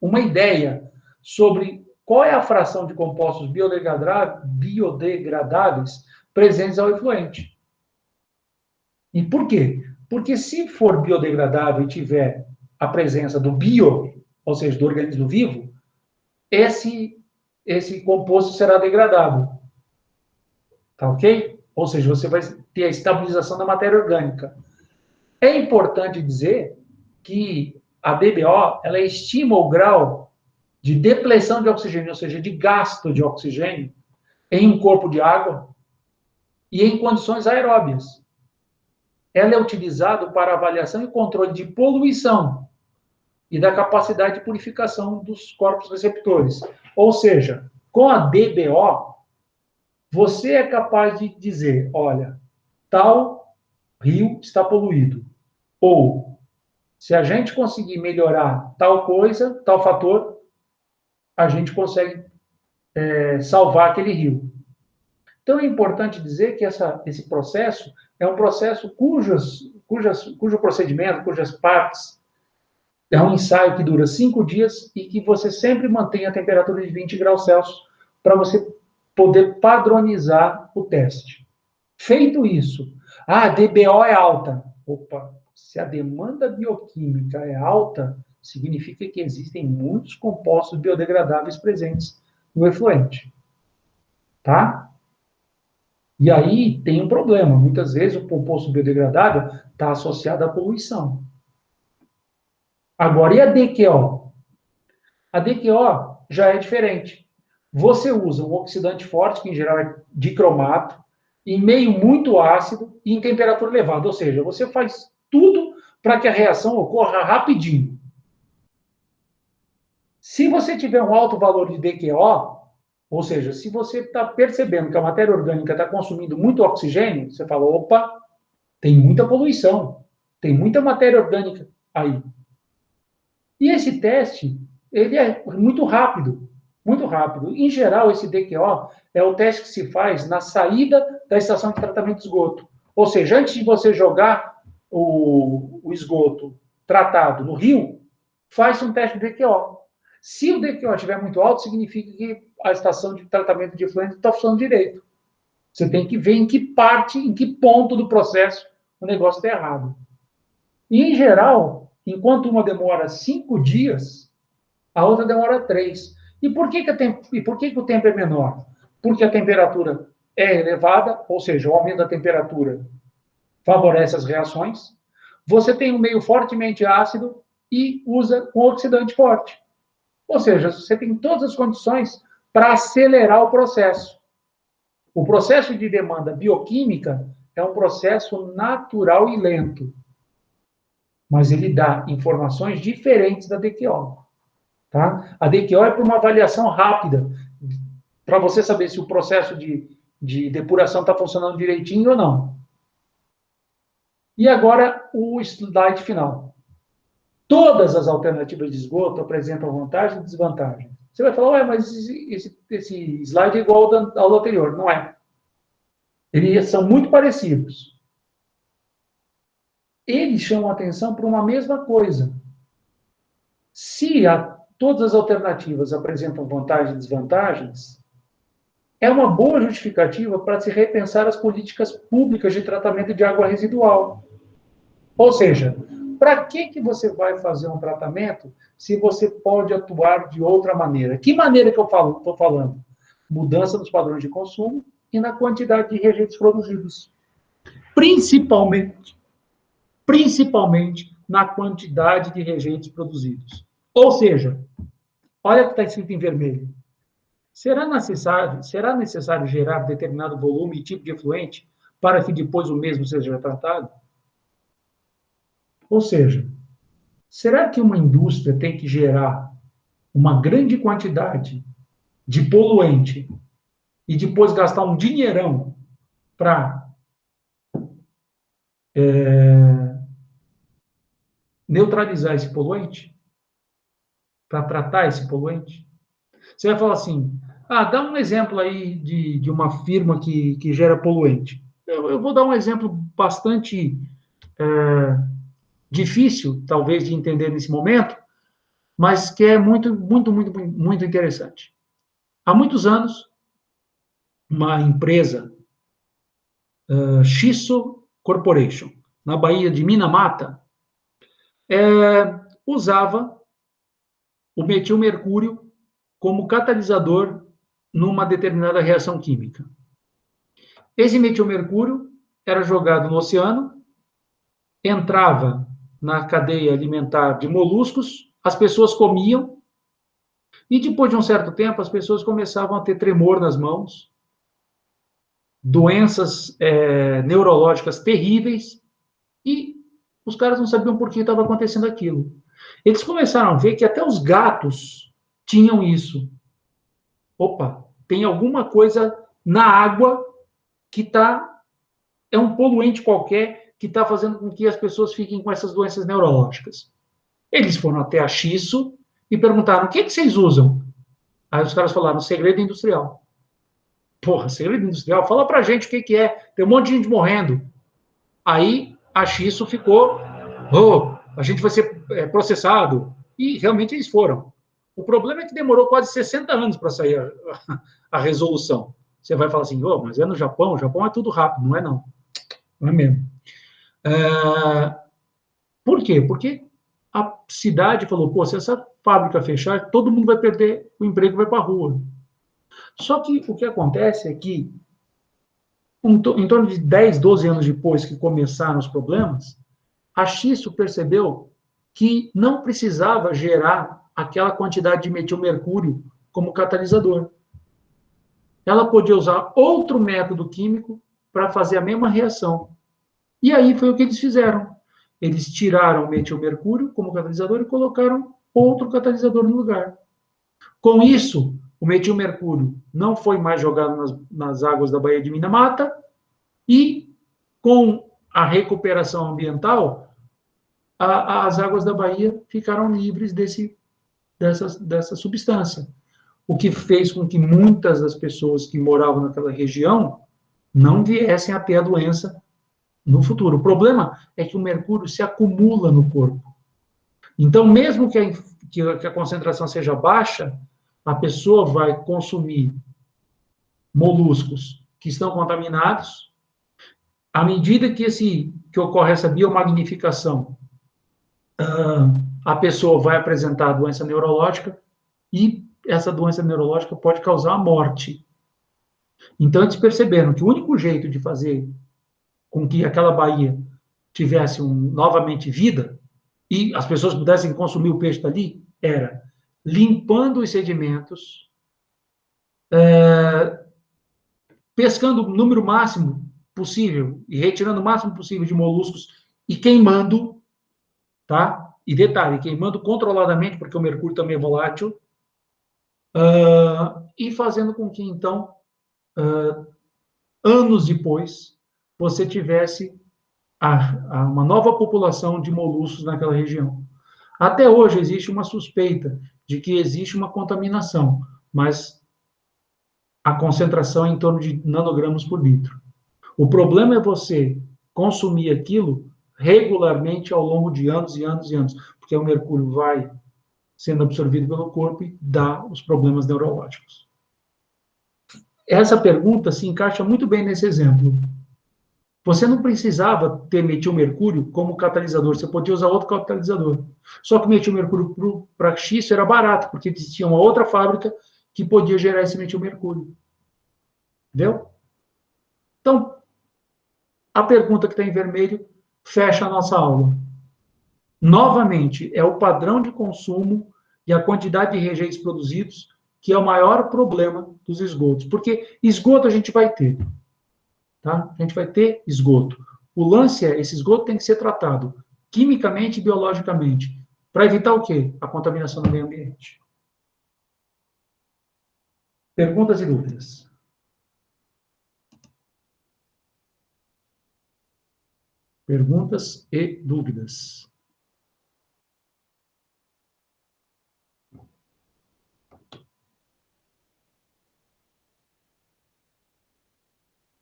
uma ideia sobre qual é a fração de compostos biodegradáveis presentes ao efluente. E por quê? Porque se for biodegradável e tiver a presença do bio, ou seja, do organismo vivo, esse composto será degradável. Tá ok? Ou seja, você vai ter a estabilização da matéria orgânica. É importante dizer que a DBO, ela estima o grau de depleção de oxigênio, ou seja, de gasto de oxigênio em um corpo de água e em condições aeróbias. Ela é utilizada para avaliação e controle de poluição e da capacidade de purificação dos corpos receptores. Ou seja, com a DBO, você é capaz de dizer, olha, tal rio está poluído. Ou, se a gente conseguir melhorar tal coisa, tal fator, a gente consegue salvar aquele rio. Então, é importante dizer que esse processo é um processo cujo procedimento, cujas partes, é um ensaio que dura 5 dias e que você sempre mantém a temperatura de 20 graus Celsius para você poder padronizar o teste. Feito isso, a DBO é alta. Opa, se a demanda bioquímica é alta, significa que existem muitos compostos biodegradáveis presentes no efluente. Tá? E aí tem um problema. Muitas vezes o composto biodegradável está associado à poluição. Agora, e a DQO? A DQO já é diferente. Você usa um oxidante forte, que em geral é dicromato, em meio muito ácido e em temperatura elevada. Ou seja, você faz tudo para que a reação ocorra rapidinho. Se você tiver um alto valor de DQO, ou seja, se você está percebendo que a matéria orgânica está consumindo muito oxigênio, você fala, opa, tem muita poluição. Tem muita matéria orgânica aí. E esse teste, ele é muito rápido, muito rápido. Em geral, esse DQO é o teste que se faz na saída da estação de tratamento de esgoto. Ou seja, antes de você jogar o esgoto tratado no rio, faz um teste de DQO. Se o DQO estiver muito alto, significa que a estação de tratamento de efluente está funcionando direito. Você tem que ver em que parte, em que ponto do processo o negócio está errado. E, em geral, enquanto uma demora 5 dias, a outra demora 3. E por que o tempo é menor? Porque a temperatura é elevada, ou seja, o aumento da temperatura favorece as reações. Você tem um meio fortemente ácido e usa um oxidante forte. Ou seja, você tem todas as condições para acelerar o processo. O processo de demanda bioquímica é um processo natural e lento, mas ele dá informações diferentes da DQO. Tá? A DQO é para uma avaliação rápida, para você saber se o processo de depuração está funcionando direitinho ou não. E agora, o slide final. Todas as alternativas de esgoto apresentam vantagens e desvantagens. Você vai falar, ué, mas esse slide é igual ao anterior. Não é. Eles são muito parecidos. Eles chamam atenção para uma mesma coisa. Se todas as alternativas apresentam vantagens e desvantagens, é uma boa justificativa para se repensar as políticas públicas de tratamento de água residual. Ou seja, para que você vai fazer um tratamento se você pode atuar de outra maneira? Que maneira que eu estou falando? Mudança nos padrões de consumo e na quantidade de reagentes produzidos. Principalmente na quantidade de reagentes produzidos. Ou seja, olha o que está escrito em vermelho. Será necessário gerar determinado volume e tipo de efluente para que depois o mesmo seja tratado? Ou seja, será que uma indústria tem que gerar uma grande quantidade de poluente e depois gastar um dinheirão para neutralizar esse poluente? Para tratar esse poluente? Você vai falar assim, dá um exemplo aí de uma firma que gera poluente. Eu vou dar um exemplo bastante difícil, talvez, de entender nesse momento, mas que é muito, muito, muito, muito interessante. Há muitos anos, uma empresa, Shiso Corporation, na Baía de Minamata, usava o metilmercúrio como catalisador numa determinada reação química. Esse metilmercúrio era jogado no oceano, entrava na cadeia alimentar de moluscos, as pessoas comiam, e depois de um certo tempo, as pessoas começavam a ter tremor nas mãos, doenças neurológicas terríveis, e os caras não sabiam por que estava acontecendo aquilo. Eles começaram a ver que até os gatos tinham isso. Opa, tem alguma coisa na água que é um poluente qualquer que está fazendo com que as pessoas fiquem com essas doenças neurológicas. Eles foram até a Shiso e perguntaram, o que vocês usam? Aí os caras falaram, segredo industrial. Porra, segredo industrial? Fala pra gente o que é. Tem um monte de gente morrendo. Aí a Shiso ficou, a gente vai ser processado. E realmente eles foram. O problema é que demorou quase 60 anos para sair a resolução. Você vai falar assim, mas é no Japão? O Japão é tudo rápido. Não é, não. Não é mesmo. Por quê? Porque a cidade falou, se essa fábrica fechar, todo mundo vai perder o emprego e vai para a rua. Só que o que acontece é que, em torno de 10, 12 anos depois que começaram os problemas, a Shiso percebeu que não precisava gerar aquela quantidade de metilmercúrio como catalisador. Ela podia usar outro método químico para fazer a mesma reação. E aí foi o que eles fizeram. Eles tiraram o metilmercúrio como catalisador e colocaram outro catalisador no lugar. Com isso, o metilmercúrio não foi mais jogado nas águas da Baía de Minamata e, com a recuperação ambiental, as águas da Bahia ficaram livres dessa substância. O que fez com que muitas das pessoas que moravam naquela região não viessem a ter a doença no futuro. O problema é que o mercúrio se acumula no corpo. Então, mesmo que a concentração seja baixa, a pessoa vai consumir moluscos que estão contaminados. À medida que ocorre essa biomagnificação, a pessoa vai apresentar a doença neurológica e essa doença neurológica pode causar a morte. Então, eles perceberam que o único jeito de fazer com que aquela baía tivesse novamente vida e as pessoas pudessem consumir o peixe dali era limpando os sedimentos, pescando o número máximo possível e retirando o máximo possível de moluscos e queimando, tá? E detalhe, queimando controladamente, porque o mercúrio também é volátil, e fazendo com que, então, anos depois, você tivesse uma nova população de moluscos naquela região. Até hoje existe uma suspeita de que existe uma contaminação, mas a concentração é em torno de nanogramas por litro. O problema é você consumir aquilo regularmente ao longo de anos e anos e anos, porque o mercúrio vai sendo absorvido pelo corpo e dá os problemas neurológicos. Essa pergunta se encaixa muito bem nesse exemplo. Você não precisava ter metilmercúrio como catalisador, você podia usar outro catalisador. Só que o metilmercúrio para xisto era barato, porque existia uma outra fábrica que podia gerar esse metilmercúrio. Entendeu? Então, a pergunta que está em vermelho fecha a nossa aula. Novamente, é o padrão de consumo e a quantidade de rejeitos produzidos que é o maior problema dos esgotos. Porque esgoto a gente vai ter. Tá? A gente vai ter esgoto. O lance é, esse esgoto tem que ser tratado quimicamente e biologicamente, para evitar o quê? A contaminação do meio ambiente. Perguntas e dúvidas? Perguntas e dúvidas?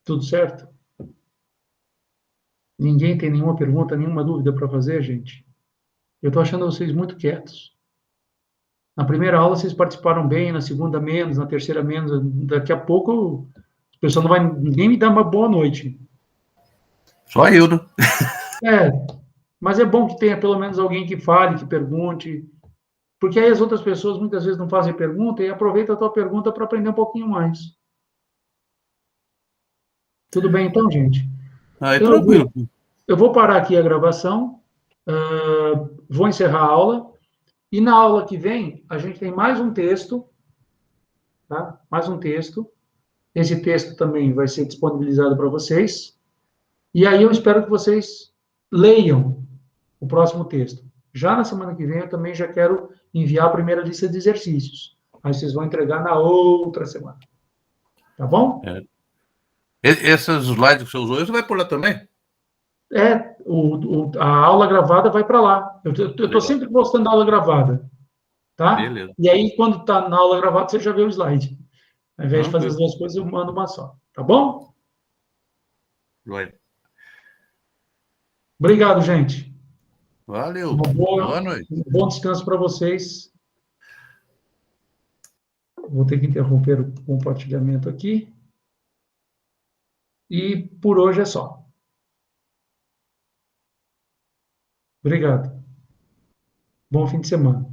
Tudo certo? Ninguém tem nenhuma pergunta, nenhuma dúvida para fazer, gente? Eu estou achando vocês muito quietos. Na primeira aula vocês participaram bem, na segunda menos, na terceira menos. Daqui a pouco o pessoal não vai nem me dar uma boa noite. Só eu, né? Mas é bom que tenha pelo menos alguém que fale, que pergunte, porque aí as outras pessoas muitas vezes não fazem pergunta e aproveita a tua pergunta para aprender um pouquinho mais. Tudo bem então, gente? Aí, Então, tranquilo. eu vou parar aqui a gravação, vou encerrar a aula, e na aula que vem a gente tem mais um texto, tá? Mais um texto. Esse texto também vai ser disponibilizado para vocês. E aí eu espero que vocês leiam o próximo texto. Já na semana que vem eu também já quero enviar a primeira lista de exercícios. Aí vocês vão entregar na outra semana. Tá bom? Esses slides que você usou, você vai por lá também? A aula gravada vai para lá. Eu estou sempre postando a aula gravada. Tá? Beleza. E aí, quando está na aula gravada, você já vê o slide. Ao invés de fazer as duas coisas, eu mando uma só. Tá bom? Vai. Obrigado, gente. Valeu. Boa noite. Um bom descanso para vocês. Vou ter que interromper o compartilhamento aqui. E por hoje é só. Obrigado. Bom fim de semana.